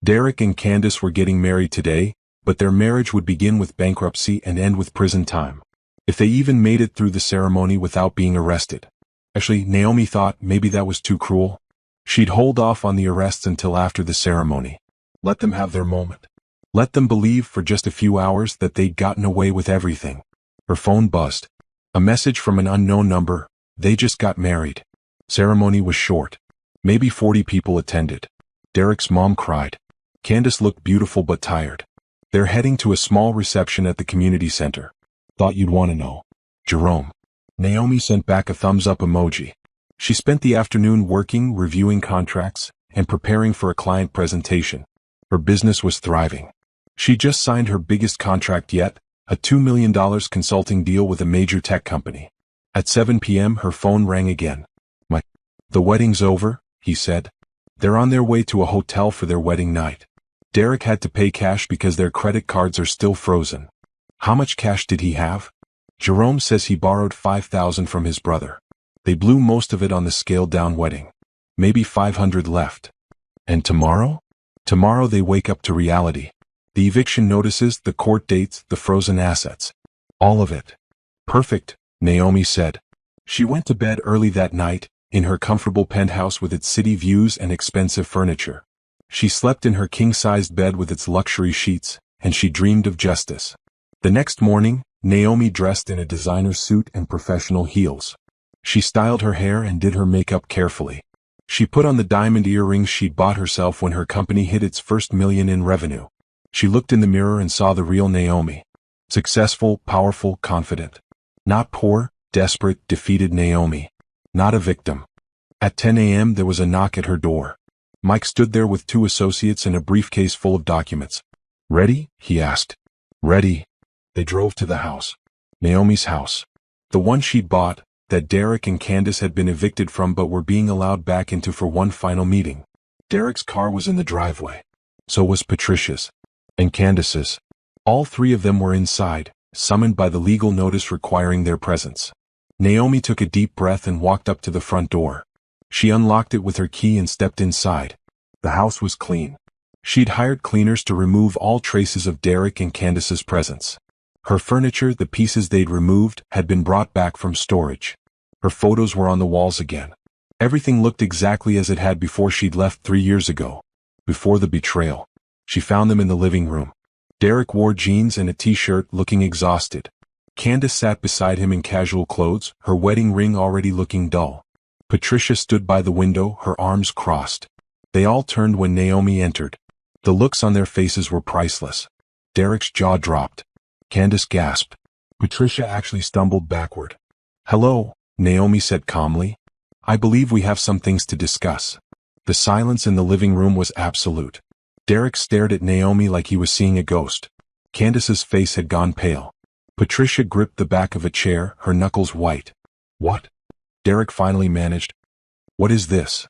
Derek and Candace were getting married today, but their marriage would begin with bankruptcy and end with prison time. If they even made it through the ceremony without being arrested. Actually, Naomi thought maybe that was too cruel. She'd hold off on the arrests until after the ceremony. Let them have their moment. Let them believe for just a few hours that they'd gotten away with everything. Her phone buzzed. A message from an unknown number. They just got married. Ceremony was short. Maybe 40 people attended. Derek's mom cried. Candace looked beautiful but tired. They're heading to a small reception at the community center. Thought you'd want to know. Jerome. Naomi sent back a thumbs-up emoji. She spent the afternoon working, reviewing contracts, and preparing for a client presentation. Her business was thriving. She just signed her biggest contract yet, a $2 million consulting deal with a major tech company. At 7 p.m. her phone rang again. The wedding's over, he said. They're on their way to a hotel for their wedding night. Derek had to pay cash because their credit cards are still frozen. How much cash did he have? Jerome says he borrowed $5,000 from his brother. They blew most of it on the scaled-down wedding. Maybe $500 left. And tomorrow? Tomorrow they wake up to reality. The eviction notices, the court dates, the frozen assets. All of it. Perfect, Naomi said. She went to bed early that night, in her comfortable penthouse with its city views and expensive furniture. She slept in her king-sized bed with its luxury sheets, and she dreamed of justice. The next morning, Naomi dressed in a designer suit and professional heels. She styled her hair and did her makeup carefully. She put on the diamond earrings she'd bought herself when her company hit its first $1 million in revenue. She looked in the mirror and saw the real Naomi. Successful, powerful, confident. Not poor, desperate, defeated Naomi. Not a victim. At 10 a.m. there was a knock at her door. Mike stood there with 2 associates and a briefcase full of documents. "Ready?" he asked. "Ready." They drove to the house. Naomi's house. The one she'd bought, that Derek and Candace had been evicted from but were being allowed back into for one final meeting. Derek's car was in the driveway. So was Patricia's. And Candace's. All 3 of them were inside, summoned by the legal notice requiring their presence. Naomi took a deep breath and walked up to the front door. She unlocked it with her key and stepped inside. The house was clean. She'd hired cleaners to remove all traces of Derek and Candace's presence. Her furniture, the pieces they'd removed, had been brought back from storage. Her photos were on the walls again. Everything looked exactly as it had before she'd left 3 years ago. Before the betrayal. She found them in the living room. Derek wore jeans and a t-shirt, looking exhausted. Candace sat beside him in casual clothes, her wedding ring already looking dull. Patricia stood by the window, her arms crossed. They all turned when Naomi entered. The looks on their faces were priceless. Derek's jaw dropped. Candace gasped. Patricia actually stumbled backward. "Hello," Naomi said calmly. "I believe we have some things to discuss." The silence in the living room was absolute. Derek stared at Naomi like he was seeing a ghost. Candace's face had gone pale. Patricia gripped the back of a chair, her knuckles white. "What?" Derek finally managed. "What is this?"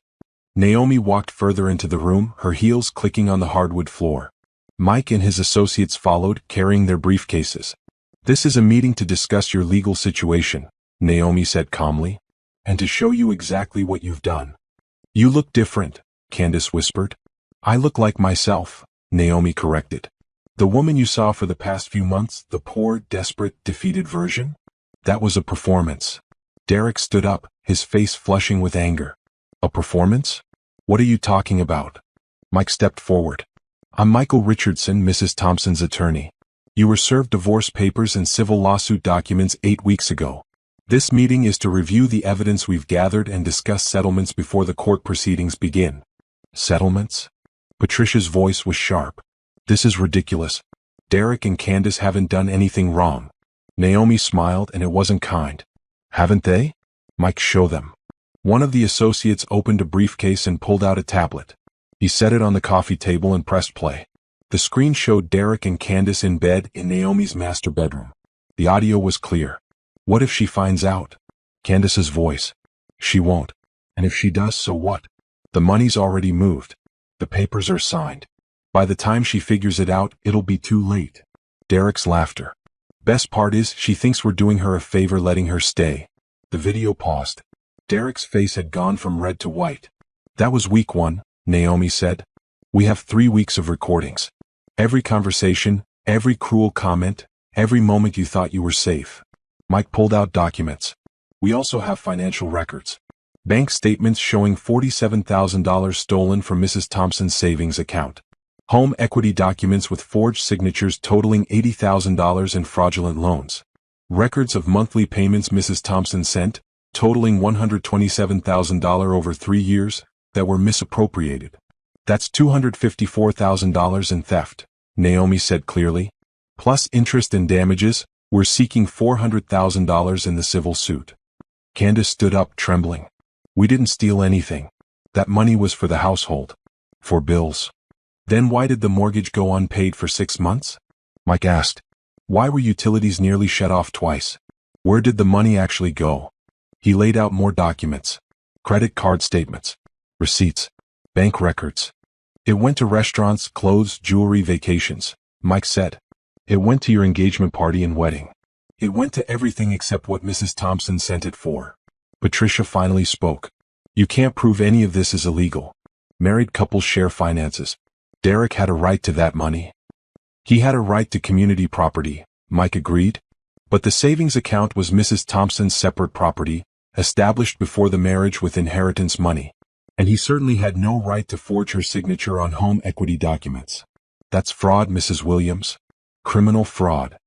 Naomi walked further into the room, her heels clicking on the hardwood floor. Mike and his associates followed, carrying their briefcases. "This is a meeting to discuss your legal situation," Naomi said calmly, "and to show you exactly what you've done." "You look different," Candace whispered. "I look like myself," Naomi corrected. "The woman you saw for the past few months, the poor, desperate, defeated version? That was a performance." Derek stood up, his face flushing with anger. "A performance? What are you talking about?" Mike stepped forward. "I'm Michael Richardson, Mrs. Thompson's attorney. You were served divorce papers and civil lawsuit documents 8 weeks ago. This meeting is to review the evidence we've gathered and discuss settlements before the court proceedings begin." "Settlements?" Patricia's voice was sharp. "This is ridiculous. Derek and Candace haven't done anything wrong." Naomi smiled, and it wasn't kind. "Haven't they?" "Mike, show them." One of the associates opened a briefcase and pulled out a tablet. He set it on the coffee table and pressed play. The screen showed Derek and Candace in bed in Naomi's master bedroom. The audio was clear. "What if she finds out?" Candace's voice. "She won't. And if she does, so what? The money's already moved. The papers are signed. By the time she figures it out, it'll be too late." Derek's laughter. "Best part is, she thinks we're doing her a favor letting her stay." The video paused. Derek's face had gone from red to white. "That was week 1, Naomi said. "We have 3 weeks of recordings. Every conversation, every cruel comment, every moment you thought you were safe." Mike pulled out documents. "We also have financial records. Bank statements showing $47,000 stolen from Mrs. Thompson's savings account. Home equity documents with forged signatures totaling $80,000 in fraudulent loans. Records of monthly payments Mrs. Thompson sent, totaling $127,000 over 3 years, that were misappropriated. That's $254,000 in theft," Naomi said clearly. "Plus interest and damages, we're seeking $400,000 in the civil suit." Candace stood up, trembling. "We didn't steal anything. That money was for the household. For bills." "Then why did the mortgage go unpaid for 6 months?" Mike asked. "Why were utilities nearly shut off twice? Where did the money actually go?" He laid out more documents. Credit card statements. Receipts. Bank records. It went to restaurants, clothes, jewelry, vacations, Mike said. It went to your engagement party and wedding. It went to everything except what Mrs. Thompson sent it for. Patricia finally spoke. You can't prove any of this is illegal. Married couples share finances. Derek had a right to that money. He had a right to community property, Mike agreed. But the savings account was Mrs. Thompson's separate property, established before the marriage with inheritance money. And he certainly had no right to forge her signature on home equity documents. That's fraud, Mrs. Williams. Criminal fraud.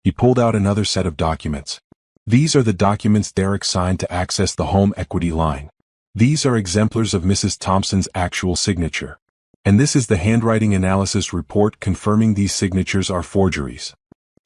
He pulled out another set of documents. These are the documents Derek signed to access the home equity line. These are exemplars of Mrs. Thompson's actual signature. And this is the handwriting analysis report confirming these signatures are forgeries.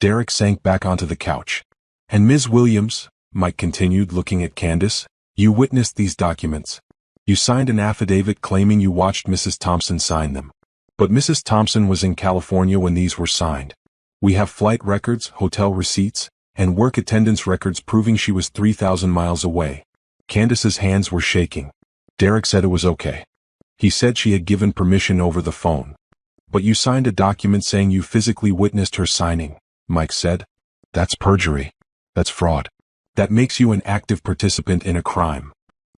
Derek sank back onto the couch. And Ms. Williams, Mike continued, looking at Candace, you witnessed these documents. You signed an affidavit claiming you watched Mrs. Thompson sign them. But Mrs. Thompson was in California when these were signed. We have flight records, hotel receipts, and work attendance records proving she was 3,000 miles away. Candace's hands were shaking. Derek said it was okay. He said she had given permission over the phone. But you signed a document saying you physically witnessed her signing, Mike said. That's perjury. That's fraud. That makes you an active participant in a crime.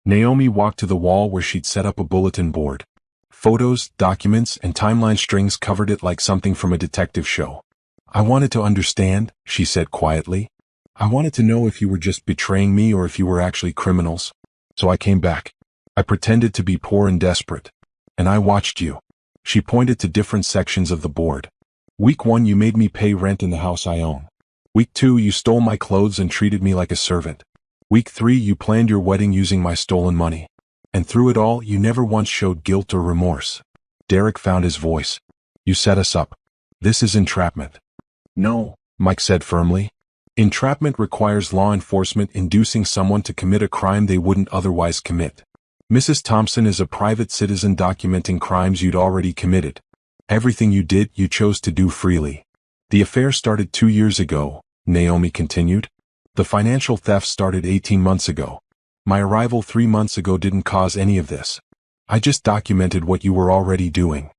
Naomi walked to the wall where she'd set up a bulletin board. Photos, documents, and timeline strings covered it like something from a detective show. I wanted to understand, she said quietly. I wanted to know if you were just betraying me or if you were actually criminals. So I came back. I pretended to be poor and desperate. And I watched you. She pointed to different sections of the board. Week 1, you made me pay rent in the house I own. Week 2, you stole my clothes and treated me like a servant. Week 3, you planned your wedding using my stolen money. And through it all, you never once showed guilt or remorse. Derek found his voice. You set us up. This is entrapment. No, Mike said firmly. Entrapment requires law enforcement inducing someone to commit a crime they wouldn't otherwise commit. Mrs. Thompson is a private citizen documenting crimes you'd already committed. Everything you did, you chose to do freely. The affair started 2 years ago, Naomi continued. The financial theft started 18 months ago. My arrival 3 months ago didn't cause any of this. I just documented what you were already doing.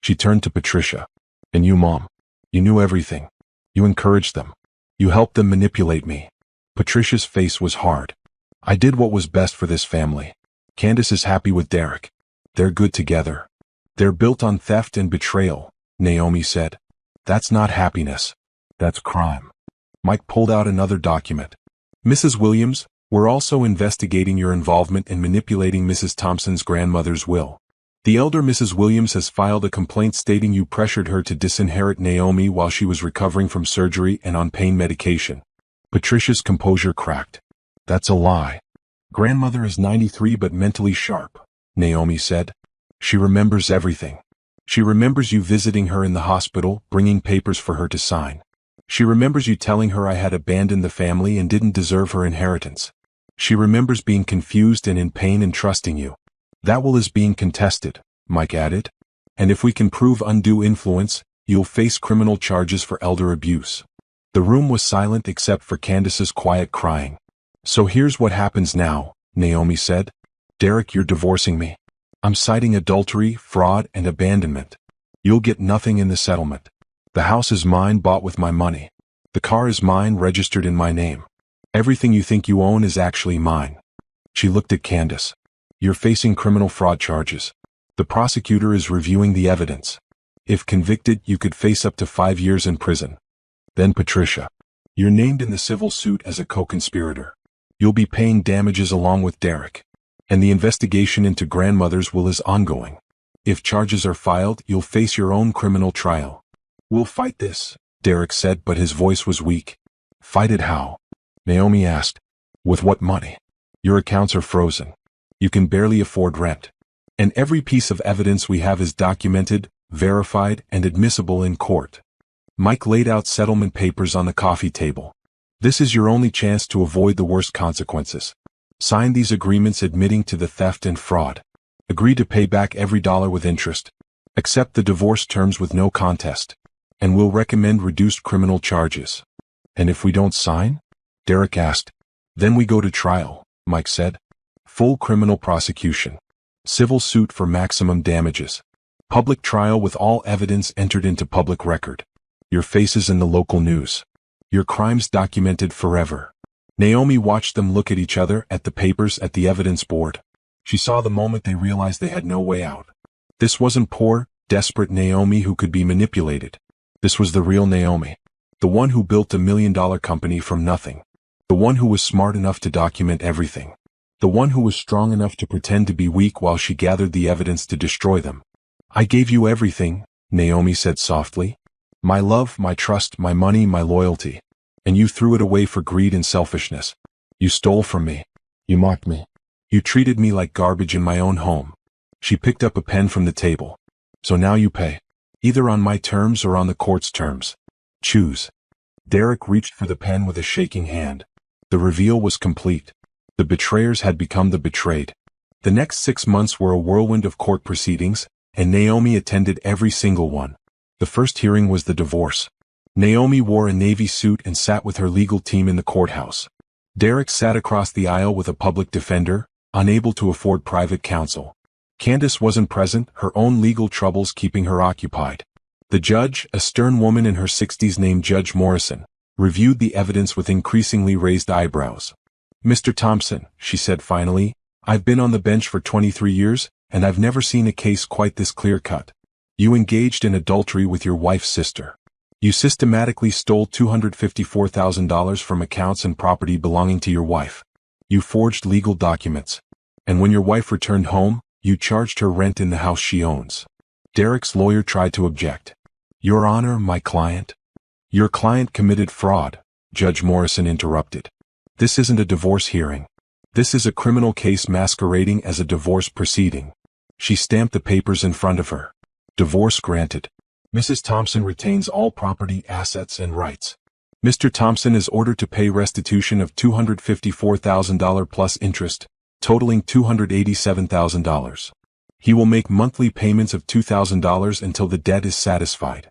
She turned to Patricia. And you, Mom. You knew everything. You encouraged them. You helped them manipulate me. Patricia's face was hard. I did what was best for this family. Candace is happy with Derek. They're good together. They're built on theft and betrayal, Naomi said. That's not happiness. That's crime. Mike pulled out another document. Mrs. Williams, we're also investigating your involvement in manipulating Mrs. Thompson's grandmother's will. The elder Mrs. Williams has filed a complaint stating you pressured her to disinherit Naomi while she was recovering from surgery and on pain medication. Patricia's composure cracked. That's a lie. Grandmother is 93 but mentally sharp, Naomi said. She remembers everything. She remembers you visiting her in the hospital, bringing papers for her to sign. She remembers you telling her I had abandoned the family and didn't deserve her inheritance. She remembers being confused and in pain and trusting you. That will is being contested, Mike added. And if we can prove undue influence, you'll face criminal charges for elder abuse. The room was silent except for Candace's quiet crying. So here's what happens now, Naomi said. Derek, you're divorcing me. I'm citing adultery, fraud, and abandonment. You'll get nothing in the settlement. The house is mine, bought with my money. The car is mine, registered in my name. Everything you think you own is actually mine. She looked at Candace. You're facing criminal fraud charges. The prosecutor is reviewing the evidence. If convicted, you could face up to 5 years in prison. Then Patricia. You're named in the civil suit as a co-conspirator. You'll be paying damages along with Derek. And the investigation into grandmother's will is ongoing. If charges are filed, you'll face your own criminal trial. We'll fight this, Derek said, but his voice was weak. Fight it how? Naomi asked. With what money? Your accounts are frozen. You can barely afford rent. And every piece of evidence we have is documented, verified, and admissible in court. Mike laid out settlement papers on the coffee table. This is your only chance to avoid the worst consequences. Sign these agreements admitting to the theft and fraud. Agree to pay back every dollar with interest. Accept the divorce terms with no contest. And we'll recommend reduced criminal charges. And if we don't sign? Derek asked. Then we go to trial, Mike said. Full criminal prosecution. Civil suit for maximum damages. Public trial with all evidence entered into public record. Your faces in the local news. Your crimes documented forever. Naomi watched them look at each other, at the papers, at the evidence board. She saw the moment they realized they had no way out. This wasn't poor, desperate Naomi who could be manipulated. This was the real Naomi. The one who built a $1 million company from nothing. The one who was smart enough to document everything. The one who was strong enough to pretend to be weak while she gathered the evidence to destroy them. I gave you everything, Naomi said softly. My love, my trust, my money, my loyalty. And you threw it away for greed and selfishness. You stole from me. You mocked me. You treated me like garbage in my own home. She picked up a pen from the table. So now you pay. Either on my terms or on the court's terms. Choose. Derek reached for the pen with a shaking hand. The reveal was complete. The betrayers had become the betrayed. The next 6 months were a whirlwind of court proceedings, and Naomi attended every single one. The first hearing was the divorce. Naomi wore a navy suit and sat with her legal team in the courthouse. Derek sat across the aisle with a public defender, unable to afford private counsel. Candace wasn't present, her own legal troubles keeping her occupied. The judge, a stern woman in her 60s named Judge Morrison, reviewed the evidence with increasingly raised eyebrows. Mr. Thompson, she said finally, I've been on the bench for 23 years, and I've never seen a case quite this clear-cut. You engaged in adultery with your wife's sister. You systematically stole $254,000 from accounts and property belonging to your wife. You forged legal documents. And when your wife returned home, you charged her rent in the house she owns. Derek's lawyer tried to object. Your Honor, my client. Your client committed fraud, Judge Morrison interrupted. This isn't a divorce hearing. This is a criminal case masquerading as a divorce proceeding. She stamped the papers in front of her. Divorce granted. Mrs. Thompson retains all property, assets, and rights. Mr. Thompson is ordered to pay restitution of $254,000 plus interest, totaling $287,000. He will make monthly payments of $2,000 until the debt is satisfied.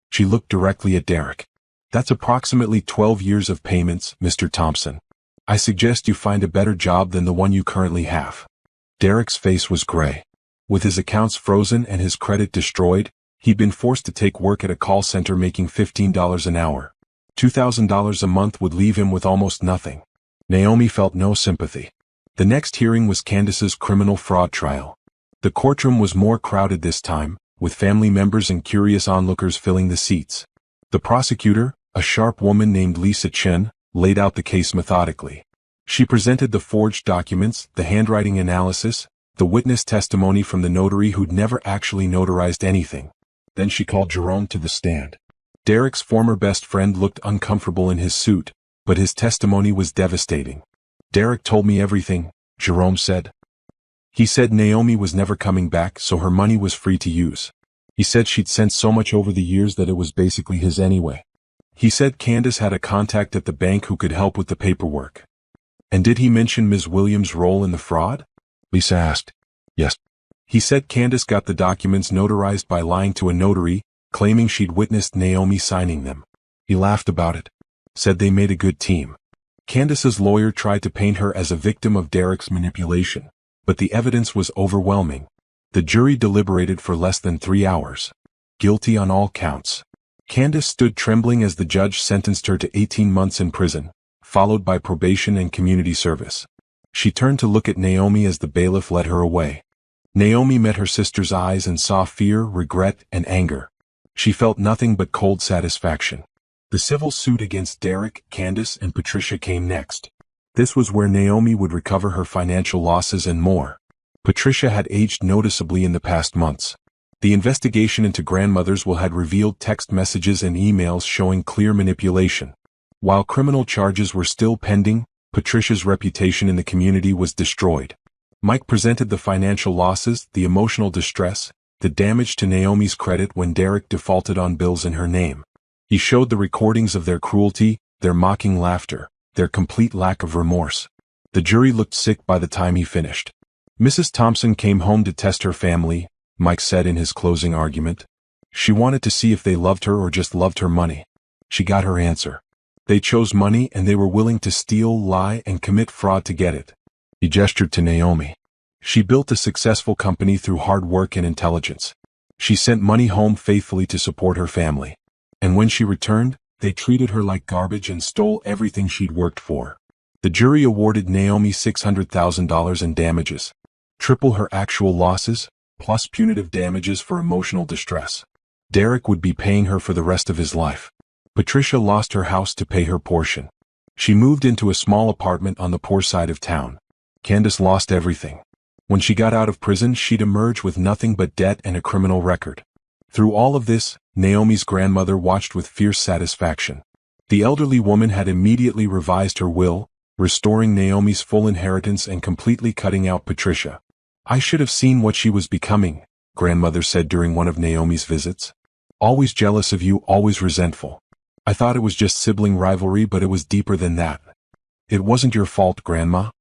She looked directly at Derek. That's approximately 12 years of payments, Mr. Thompson. I suggest you find a better job than the one you currently have. Derek's face was gray. With his accounts frozen and his credit destroyed, he'd been forced to take work at a call center making $15 an hour. $2,000 a month would leave him with almost nothing. Naomi felt no sympathy. The next hearing was Candace's criminal fraud trial. The courtroom was more crowded this time, with family members and curious onlookers filling the seats. The prosecutor, a sharp woman named Lisa Chen, laid out the case methodically. She presented the forged documents, the handwriting analysis, the witness testimony from the notary who'd never actually notarized anything. Then she called Jerome to the stand. Derek's former best friend looked uncomfortable in his suit, but his testimony was devastating. Derek told me everything, Jerome said. He said Naomi was never coming back, so her money was free to use. He said she'd sent so much over the years that it was basically his anyway. He said Candace had a contact at the bank who could help with the paperwork. And did he mention Ms. Williams' role in the fraud? Lisa asked. Yes. He said Candace got the documents notarized by lying to a notary, claiming she'd witnessed Naomi signing them. He laughed about it. Said they made a good team. Candace's lawyer tried to paint her as a victim of Derek's manipulation, but the evidence was overwhelming. The jury deliberated for less than 3 hours. Guilty on all counts. Candace stood trembling as the judge sentenced her to 18 months in prison, followed by probation and community service. She turned to look at Naomi as the bailiff led her away. Naomi met her sister's eyes and saw fear, regret, and anger. She felt nothing but cold satisfaction. The civil suit against Derek, Candace, and Patricia came next. This was where Naomi would recover her financial losses and more. Patricia had aged noticeably in the past months. The investigation into grandmothers will had revealed text messages and emails showing clear manipulation. While criminal charges were still pending, Patricia's reputation in the community was destroyed. Mike presented the financial losses, the emotional distress, the damage to Naomi's credit when Derek defaulted on bills in her name. He showed the recordings of their cruelty, their mocking laughter, their complete lack of remorse. The jury looked sick by the time he finished. Mrs. Thompson came home to test her family, Mike said in his closing argument. She wanted to see if they loved her or just loved her money. She got her answer. They chose money and they were willing to steal, lie, and commit fraud to get it. He gestured to Naomi. She built a successful company through hard work and intelligence. She sent money home faithfully to support her family. And when she returned, they treated her like garbage and stole everything she'd worked for. The jury awarded Naomi $600,000 in damages, triple her actual losses, plus punitive damages for emotional distress. Derek would be paying her for the rest of his life. Patricia lost her house to pay her portion. She moved into a small apartment on the poor side of town. Candace lost everything. When she got out of prison, she'd emerge with nothing but debt and a criminal record. Through all of this, Naomi's grandmother watched with fierce satisfaction. The elderly woman had immediately revised her will, restoring Naomi's full inheritance and completely cutting out Patricia. "I should have seen what she was becoming," grandmother said during one of Naomi's visits. "Always jealous of you, always resentful. I thought it was just sibling rivalry, but it was deeper than that." "It wasn't your fault, Grandma.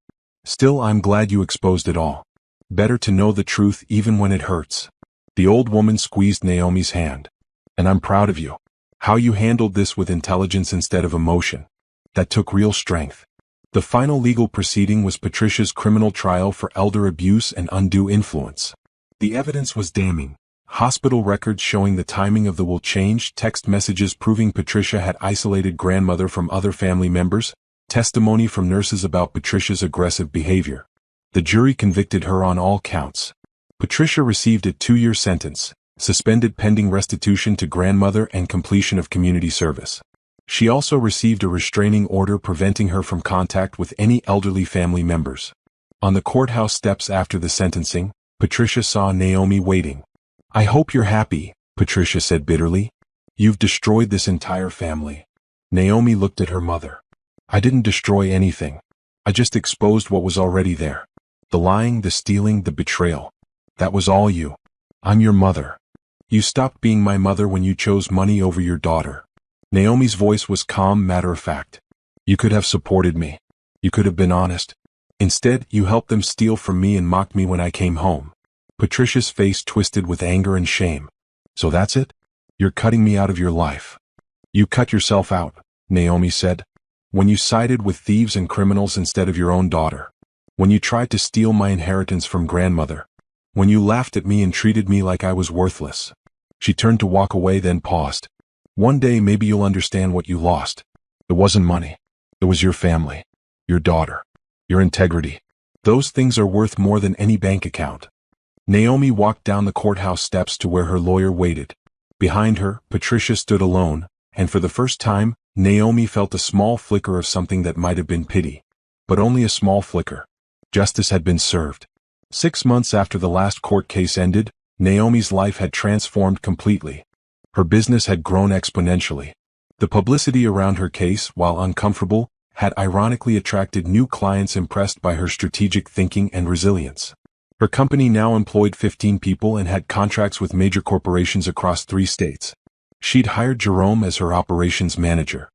Still, I'm glad you exposed it all. Better to know the truth even when it hurts." The old woman squeezed Naomi's hand. "And I'm proud of you. How you handled this with intelligence instead of emotion. That took real strength." The final legal proceeding was Patricia's criminal trial for elder abuse and undue influence. The evidence was damning. Hospital records showing the timing of the will changed, text messages proving Patricia had isolated grandmother from other family members, testimony from nurses about Patricia's aggressive behavior. The jury convicted her on all counts. Patricia received a 2-year sentence, suspended pending restitution to grandmother and completion of community service. She also received a restraining order preventing her from contact with any elderly family members. On the courthouse steps after the sentencing, Patricia saw Naomi waiting. "I hope you're happy," Patricia said bitterly. "You've destroyed this entire family." Naomi looked at her mother. "I didn't destroy anything. I just exposed what was already there. The lying, the stealing, the betrayal. That was all you. I'm your mother. You stopped being my mother when you chose money over your daughter." Naomi's voice was calm, matter-of-fact. "You could have supported me. You could have been honest. Instead, you helped them steal from me and mocked me when I came home." Patricia's face twisted with anger and shame. "So that's it? You're cutting me out of your life." "You cut yourself out," Naomi said. "When you sided with thieves and criminals instead of your own daughter. When you tried to steal my inheritance from grandmother. When you laughed at me and treated me like I was worthless." She turned to walk away, then paused. "One day maybe you'll understand what you lost. It wasn't money. It was your family, your daughter, your integrity. Those things are worth more than any bank account." Naomi walked down the courthouse steps to where her lawyer waited. Behind her, Patricia stood alone, and for the first time, Naomi felt a small flicker of something that might have been pity. But only a small flicker. Justice had been served. 6 months after the last court case ended, Naomi's life had transformed completely. Her business had grown exponentially. The publicity around her case, while uncomfortable, had ironically attracted new clients impressed by her strategic thinking and resilience. Her company now employed 15 people and had contracts with major corporations across 3 states. She'd hired Jerome as her operations manager.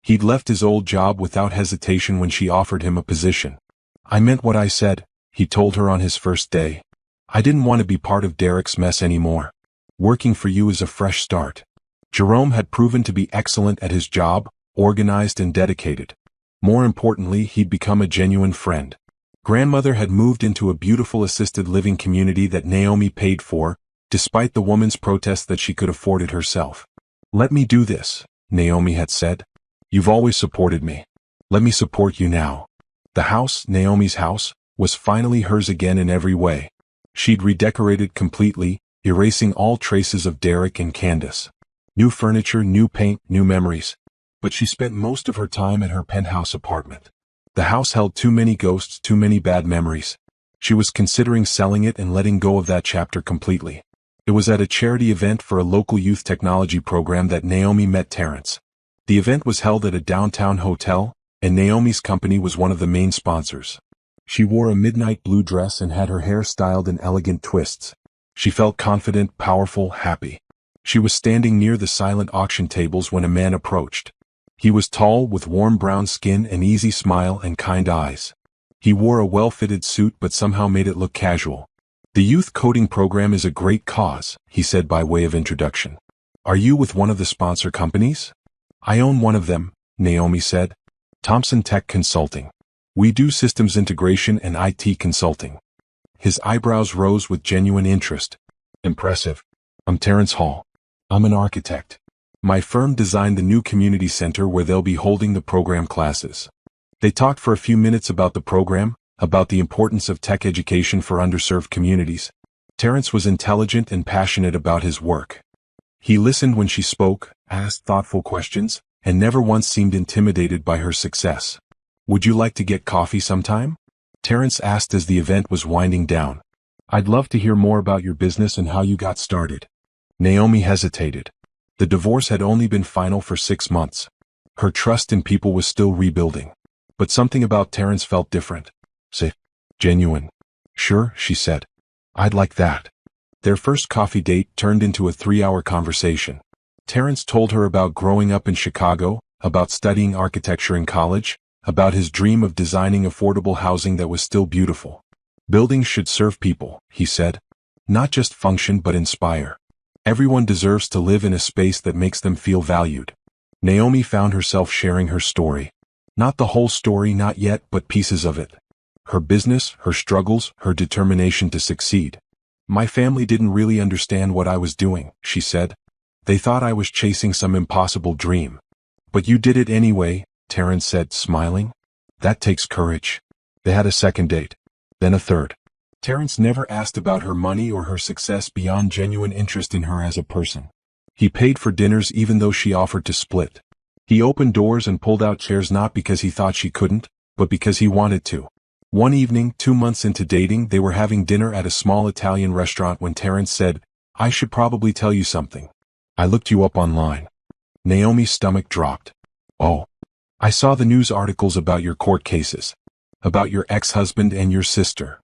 He'd left his old job without hesitation when she offered him a position. "I meant what I said," he told her on his first day. "I didn't want to be part of Derek's mess anymore. Working for you is a fresh start." Jerome had proven to be excellent at his job, organized and dedicated. More importantly, he'd become a genuine friend. Grandmother had moved into a beautiful assisted living community that Naomi paid for, despite the woman's protest that she could afford it herself. "Let me do this," Naomi had said. "You've always supported me. Let me support you now." The house, Naomi's house, was finally hers again in every way. She'd redecorated completely, erasing all traces of Derek and Candace. New furniture, new paint, new memories. But she spent most of her time at her penthouse apartment. The house held too many ghosts, too many bad memories. She was considering selling it and letting go of that chapter completely. It was at a charity event for a local youth technology program that Naomi met Terrence. The event was held at a downtown hotel, and Naomi's company was one of the main sponsors. She wore a midnight blue dress and had her hair styled in elegant twists. She felt confident, powerful, happy. She was standing near the silent auction tables when a man approached. He was tall, with warm brown skin, an easy smile, and kind eyes. He wore a well-fitted suit but somehow made it look casual. "The youth coding program is a great cause," he said by way of introduction. "Are you with one of the sponsor companies?" "I own one of them," Naomi said. "Thompson Tech Consulting. We do systems integration and IT consulting." His eyebrows rose with genuine interest. "Impressive. I'm Terrence Hall. I'm an architect. My firm designed the new community center where they'll be holding the program classes. They talked for a few minutes about the program, about the importance of tech education for underserved communities. Terrence was intelligent and passionate about his work. He listened when she spoke, asked thoughtful questions, and never once seemed intimidated by her success. Would you like to get coffee sometime? Terrence asked as the event was winding down. I'd love to hear more about your business and how you got started. Naomi hesitated. The divorce had only been final for 6 months. Her trust in people was still rebuilding. But something about Terrence felt different. Safe. Genuine. Sure, she said. I'd like that. Their first coffee date turned into a 3-hour conversation. Terrence told her about growing up in Chicago, about studying architecture in college, about his dream of designing affordable housing that was still beautiful. Buildings should serve people, he said. Not just function but inspire. Everyone deserves to live in a space that makes them feel valued. Naomi found herself sharing her story. Not the whole story, not yet, but pieces of it. Her business, her struggles, her determination to succeed. My family didn't really understand what I was doing, she said. They thought I was chasing some impossible dream. But you did it anyway, Terrence said, smiling. That takes courage. They had a second date. Then a third. Terrence never asked about her money or her success beyond genuine interest in her as a person. He paid for dinners even though she offered to split. He opened doors and pulled out chairs not because he thought she couldn't, but because he wanted to. One evening, 2 months into dating, they were having dinner at a small Italian restaurant when Terrence said, I should probably tell you something. I looked you up online. Naomi's stomach dropped. Oh. I saw the news articles about your court cases. About your ex-husband and your sister.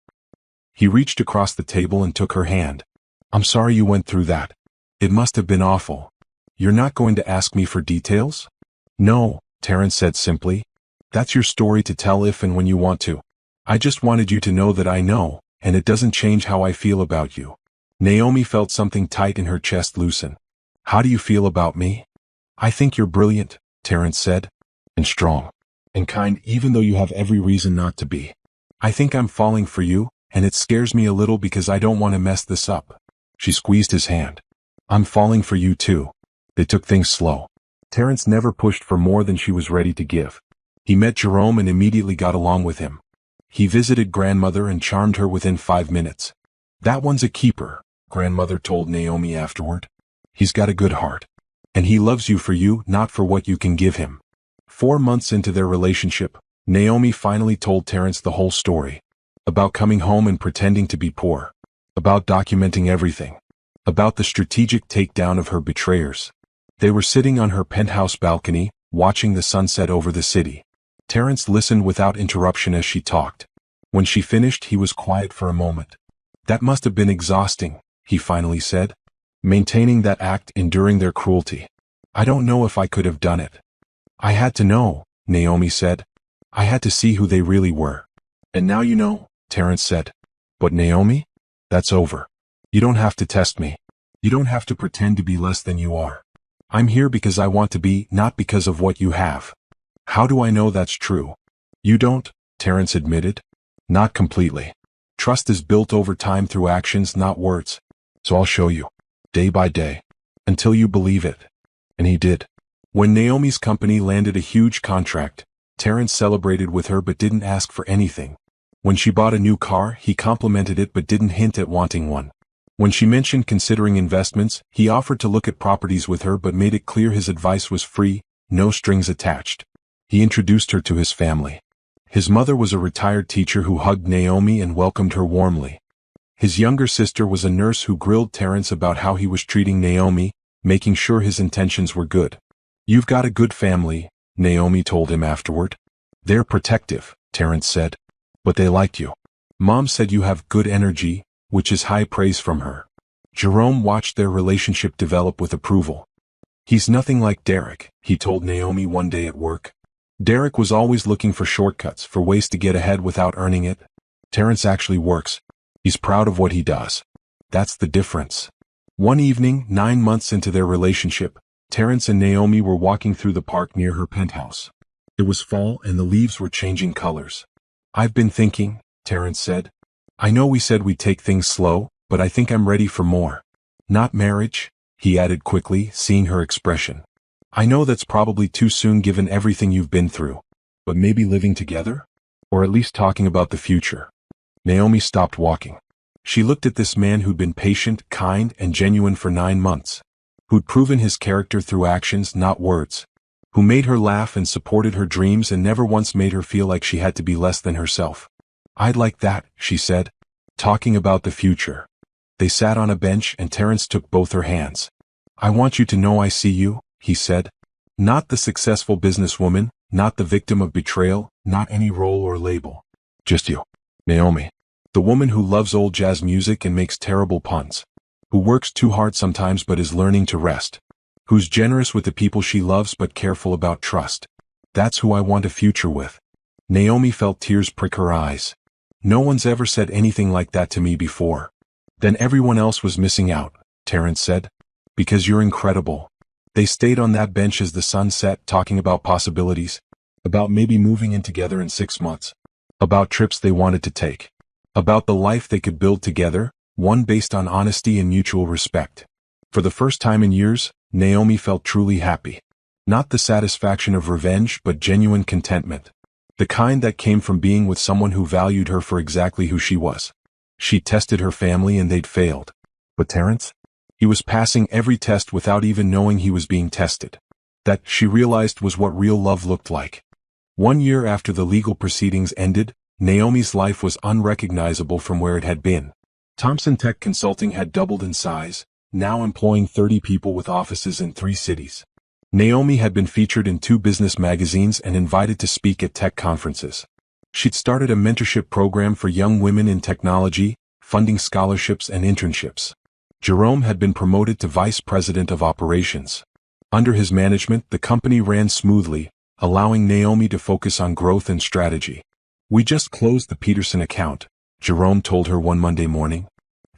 He reached across the table and took her hand. I'm sorry you went through that. It must have been awful. You're not going to ask me for details? No, Terrence said simply. That's your story to tell if and when you want to. I just wanted you to know that I know, and it doesn't change how I feel about you. Naomi felt something tight in her chest loosen. How do you feel about me? I think you're brilliant, Terrence said. And strong. And kind even though you have every reason not to be. I think I'm falling for you, and it scares me a little because I don't want to mess this up. She squeezed his hand. I'm falling for you too. They took things slow. Terrence never pushed for more than she was ready to give. He met Jerome and immediately got along with him. He visited grandmother and charmed her within 5 minutes. That one's a keeper, grandmother told Naomi afterward. He's got a good heart. And he loves you for you, not for what you can give him. 4 months into their relationship, Naomi finally told Terrence the whole story. About coming home and pretending to be poor. About documenting everything. About the strategic takedown of her betrayers. They were sitting on her penthouse balcony, watching the sunset over the city. Terrence listened without interruption as she talked. When she finished, he was quiet for a moment. That must have been exhausting, he finally said. Maintaining that act, enduring their cruelty. I don't know if I could have done it. I had to know, Naomi said. I had to see who they really were. And now you know, Terrence said. But Naomi? That's over. You don't have to test me. You don't have to pretend to be less than you are. I'm here because I want to be, not because of what you have. How do I know that's true? You don't, Terrence admitted. Not completely. Trust is built over time through actions, not words. So I'll show you. Day by day. Until you believe it. And he did. When Naomi's company landed a huge contract, Terrence celebrated with her but didn't ask for anything. When she bought a new car, he complimented it but didn't hint at wanting one. When she mentioned considering investments, he offered to look at properties with her but made it clear his advice was free, no strings attached. He introduced her to his family. His mother was a retired teacher who hugged Naomi and welcomed her warmly. His younger sister was a nurse who grilled Terrence about how he was treating Naomi, making sure his intentions were good. You've got a good family, Naomi told him afterward. They're protective, Terrence said. But they like you. Mom said you have good energy, which is high praise from her. Jerome watched their relationship develop with approval. He's nothing like Derek, he told Naomi one day at work. Derek was always looking for shortcuts, for ways to get ahead without earning it. Terrence actually works. He's proud of what he does. That's the difference. One evening, 9 months into their relationship, Terrence and Naomi were walking through the park near her penthouse. It was fall and the leaves were changing colors. I've been thinking, Terrence said. I know we said we'd take things slow, but I think I'm ready for more. Not marriage, he added quickly, seeing her expression. I know that's probably too soon given everything you've been through. But maybe living together? Or at least talking about the future. Naomi stopped walking. She looked at this man who'd been patient, kind, and genuine for 9 months. Who'd proven his character through actions, not words. Who made her laugh and supported her dreams and never once made her feel like she had to be less than herself. I'd like that, she said. Talking about the future. They sat on a bench and Terence took both her hands. I want you to know I see you, he said. Not the successful businesswoman, not the victim of betrayal, not any role or label. Just you, Naomi. The woman who loves old jazz music and makes terrible puns. Who works too hard sometimes but is learning to rest. Who's generous with the people she loves but careful about trust. That's who I want a future with. Naomi felt tears prick her eyes. No one's ever said anything like that to me before. Then everyone else was missing out, Terence said. Because you're incredible. They stayed on that bench as the sun set, talking about possibilities. About maybe moving in together in 6 months. About trips they wanted to take. About the life they could build together, one based on honesty and mutual respect. For the first time in years, Naomi felt truly happy. Not the satisfaction of revenge but genuine contentment. The kind that came from being with someone who valued her for exactly who she was. She tested her family and they'd failed. But Terence? He was passing every test without even knowing he was being tested. That, she realized, was what real love looked like. 1 year after the legal proceedings ended, Naomi's life was unrecognizable from where it had been. Thompson Tech Consulting had doubled in size, now employing 30 people with offices in 3 cities. Naomi had been featured in 2 business magazines and invited to speak at tech conferences. She'd started a mentorship program for young women in technology, funding scholarships and internships. Jerome had been promoted to vice president of operations. Under his management, the company ran smoothly, allowing Naomi to focus on growth and strategy. We just closed the Peterson account, Jerome told her one Monday morning.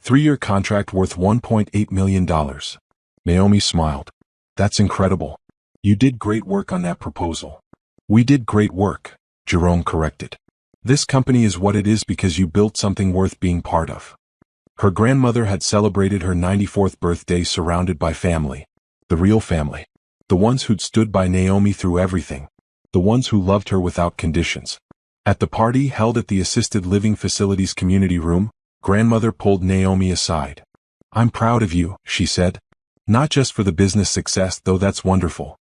3-year contract worth $1.8 million. Naomi smiled. That's incredible. You did great work on that proposal. We did great work, Jerome corrected. This company is what it is because you built something worth being part of. Her grandmother had celebrated her 94th birthday surrounded by family. The real family. The ones who'd stood by Naomi through everything. The ones who loved her without conditions. At the party held at the Assisted Living Facilities community room, grandmother pulled Naomi aside. I'm proud of you, she said. Not just for the business success, though that's wonderful.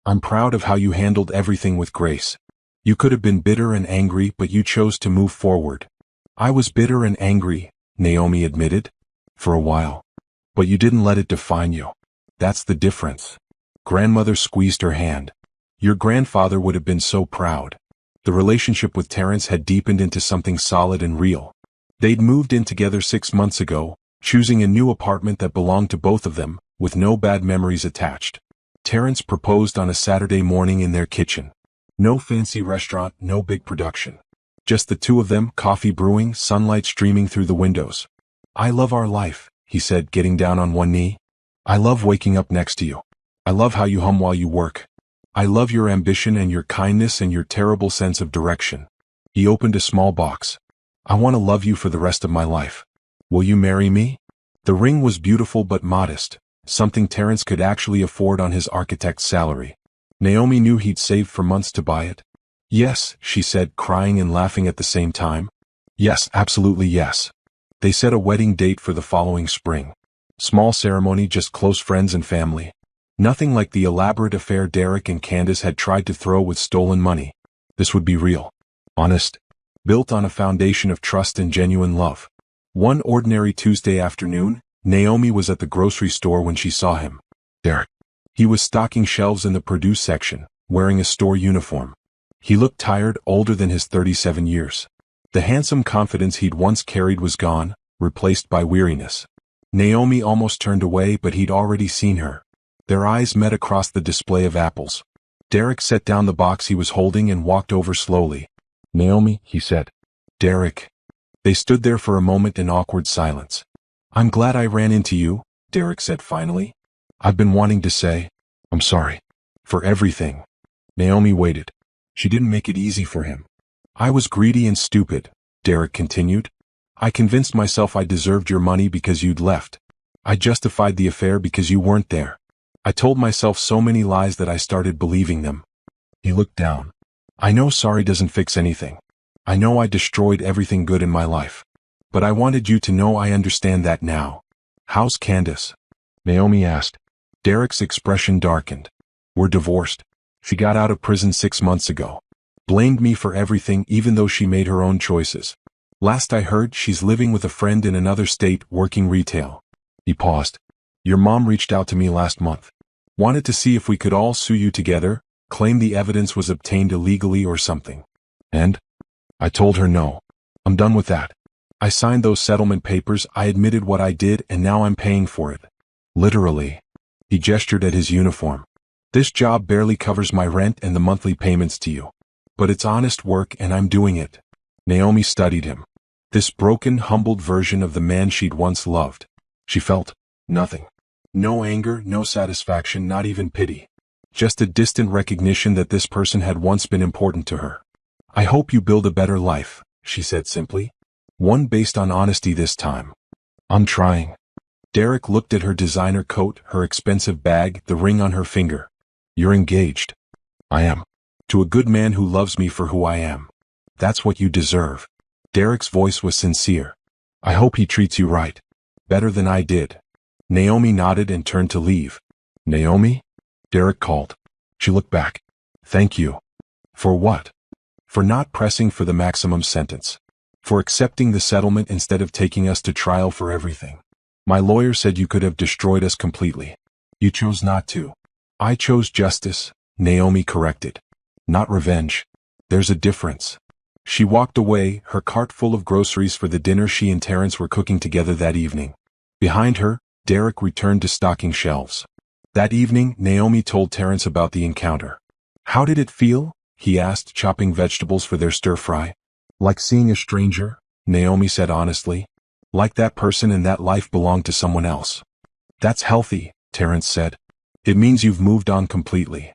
I'm proud of how you handled everything with grace. You could have been bitter and angry, but you chose to move forward. I was bitter and angry, Naomi admitted. For a while. But you didn't let it define you. That's the difference. Grandmother squeezed her hand. Your grandfather would have been so proud. The relationship with Terence had deepened into something solid and real. They'd moved in together 6 months ago, choosing a new apartment that belonged to both of them, with no bad memories attached. Terence proposed on a Saturday morning in their kitchen. No fancy restaurant, no big production. Just the 2 of them, coffee brewing, sunlight streaming through the windows. I love our life, he said, getting down on one knee. I love waking up next to you. I love how you hum while you work. I love your ambition and your kindness and your terrible sense of direction. He opened a small box. I want to love you for the rest of my life. Will you marry me? The ring was beautiful but modest, something Terence could actually afford on his architect's salary. Naomi knew he'd saved for months to buy it. Yes, she said, crying and laughing at the same time. Yes, absolutely yes. They set a wedding date for the following spring. Small ceremony, just close friends and family. Nothing like the elaborate affair Derek and Candace had tried to throw with stolen money. This would be real. Honest. Built on a foundation of trust and genuine love. One ordinary Tuesday afternoon, Naomi was at the grocery store when she saw him. Derek. He was stocking shelves in the produce section, wearing a store uniform. He looked tired, older than his 37 years. The handsome confidence he'd once carried was gone, replaced by weariness. Naomi almost turned away, but he'd already seen her. Their eyes met across the display of apples. Derek set down the box he was holding and walked over slowly. Naomi, he said. Derek. They stood there for a moment in awkward silence. I'm glad I ran into you, Derek said finally. I've been wanting to say, I'm sorry. For everything. Naomi waited. She didn't make it easy for him. I was greedy and stupid, Derek continued. I convinced myself I deserved your money because you'd left. I justified the affair because you weren't there. I told myself so many lies that I started believing them." He looked down. "I know sorry doesn't fix anything. I know I destroyed everything good in my life. But I wanted you to know I understand that now." "How's Candace?" Naomi asked. Derek's expression darkened. "We're divorced. She got out of prison 6 months ago. Blamed me for everything even though she made her own choices. Last I heard, she's living with a friend in another state working retail." He paused. "Your mom reached out to me last month. Wanted to see if we could all sue you together, claim the evidence was obtained illegally or something. And I told her no. I'm done with that. I signed those settlement papers, I admitted what I did, and now I'm paying for it. Literally." He gestured at his uniform. "This job barely covers my rent and the monthly payments to you. But it's honest work and I'm doing it." Naomi studied him. This broken, humbled version of the man she'd once loved. She felt nothing. No anger, no satisfaction, not even pity. Just a distant recognition that this person had once been important to her. "I hope you build a better life," she said simply. "One based on honesty this time." "I'm trying." Derek looked at her designer coat, her expensive bag, the ring on her finger. "You're engaged." "I am. To a good man who loves me for who I am. That's what you deserve." Derek's voice was sincere. "I hope he treats you right. Better than I did." Naomi nodded and turned to leave. "Naomi?" Derek called. She looked back. "Thank you." "For what?" "For not pressing for the maximum sentence. For accepting the settlement instead of taking us to trial for everything. My lawyer said you could have destroyed us completely. You chose not to." "I chose justice," Naomi corrected. "Not revenge. There's a difference." She walked away, her cart full of groceries for the dinner she and Terrence were cooking together that evening. Behind her, Derek returned to stocking shelves. That evening, Naomi told Terrence about the encounter. "How did it feel?" he asked, chopping vegetables for their stir-fry. "Like seeing a stranger," Naomi said honestly. "Like that person and that life belonged to someone else." "That's healthy," Terrence said. "It means you've moved on completely."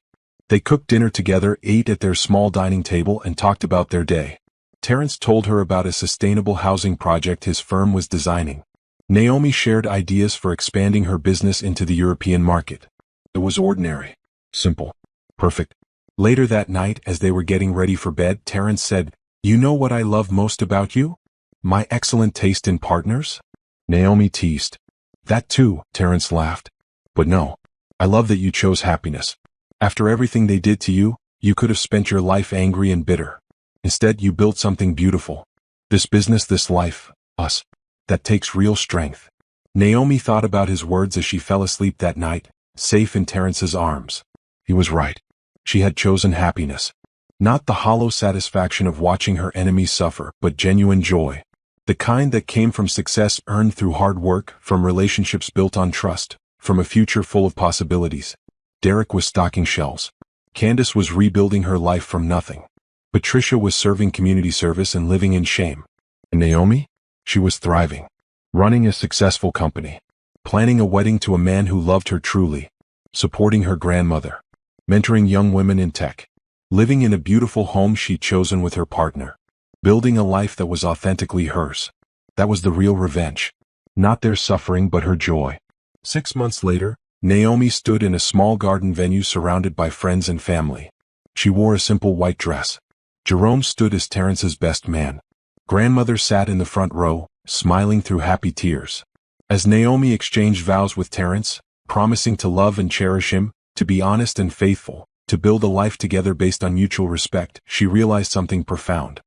They cooked dinner together, ate at their small dining table, and talked about their day. Terrence told her about a sustainable housing project his firm was designing. Naomi shared ideas for expanding her business into the European market. It was ordinary, simple, perfect. Later that night, as they were getting ready for bed, Terrence said, "You know what I love most about you? My excellent taste in partners?" Naomi teased. "That too," Terrence laughed. "But no, I love that you chose happiness. After everything they did to you, you could have spent your life angry and bitter. Instead, you built something beautiful. This business, this life, us. That takes real strength." Naomi thought about his words as she fell asleep that night, safe in Terrence's arms. He was right. She had chosen happiness. Not the hollow satisfaction of watching her enemies suffer, but genuine joy. The kind that came from success earned through hard work, from relationships built on trust, from a future full of possibilities. Derek was stocking shelves. Candace was rebuilding her life from nothing. Patricia was serving community service and living in shame. And Naomi? She was thriving. Running a successful company. Planning a wedding to a man who loved her truly. Supporting her grandmother. Mentoring young women in tech. Living in a beautiful home she'd chosen with her partner. Building a life that was authentically hers. That was the real revenge. Not their suffering but her joy. 6 months later, Naomi stood in a small garden venue surrounded by friends and family. She wore a simple white dress. Jerome stood as Terrence's best man. Grandmother sat in the front row, smiling through happy tears. As Naomi exchanged vows with Terrence, promising to love and cherish him, to be honest and faithful, to build a life together based on mutual respect, she realized something profound.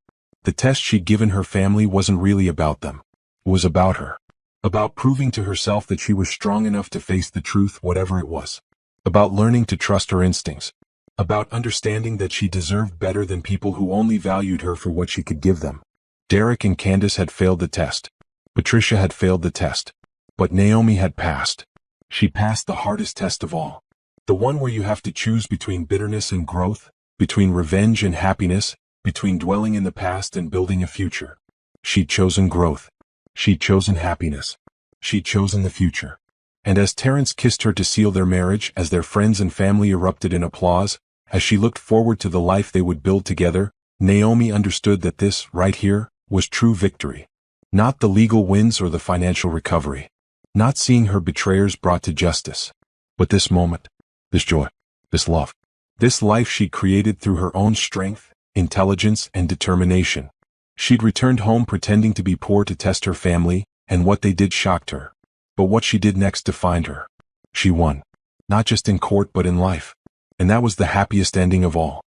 The test she'd given her family wasn't really about them. It was about her. About proving to herself that she was strong enough to face the truth, whatever it was. About learning to trust her instincts. About understanding that she deserved better than people who only valued her for what she could give them. Derek and Candace had failed the test. Patricia had failed the test. But Naomi had passed. She passed the hardest test of all. The one where you have to choose between bitterness and growth, between revenge and happiness, between dwelling in the past and building a future. She'd chosen growth. She'd chosen happiness. She'd chosen the future. And as Terrence kissed her to seal their marriage, as their friends and family erupted in applause, as she looked forward to the life they would build together, Naomi understood that this, right here, was true victory. Not the legal wins or the financial recovery. not seeing her betrayers brought to justice. But this moment, this joy, this love, this life she created through her own strength, intelligence, and determination. She'd returned home pretending to be poor to test her family, and what they did shocked her. But what she did next defined her. She won. Not just in court but in life. And that was the happiest ending of all.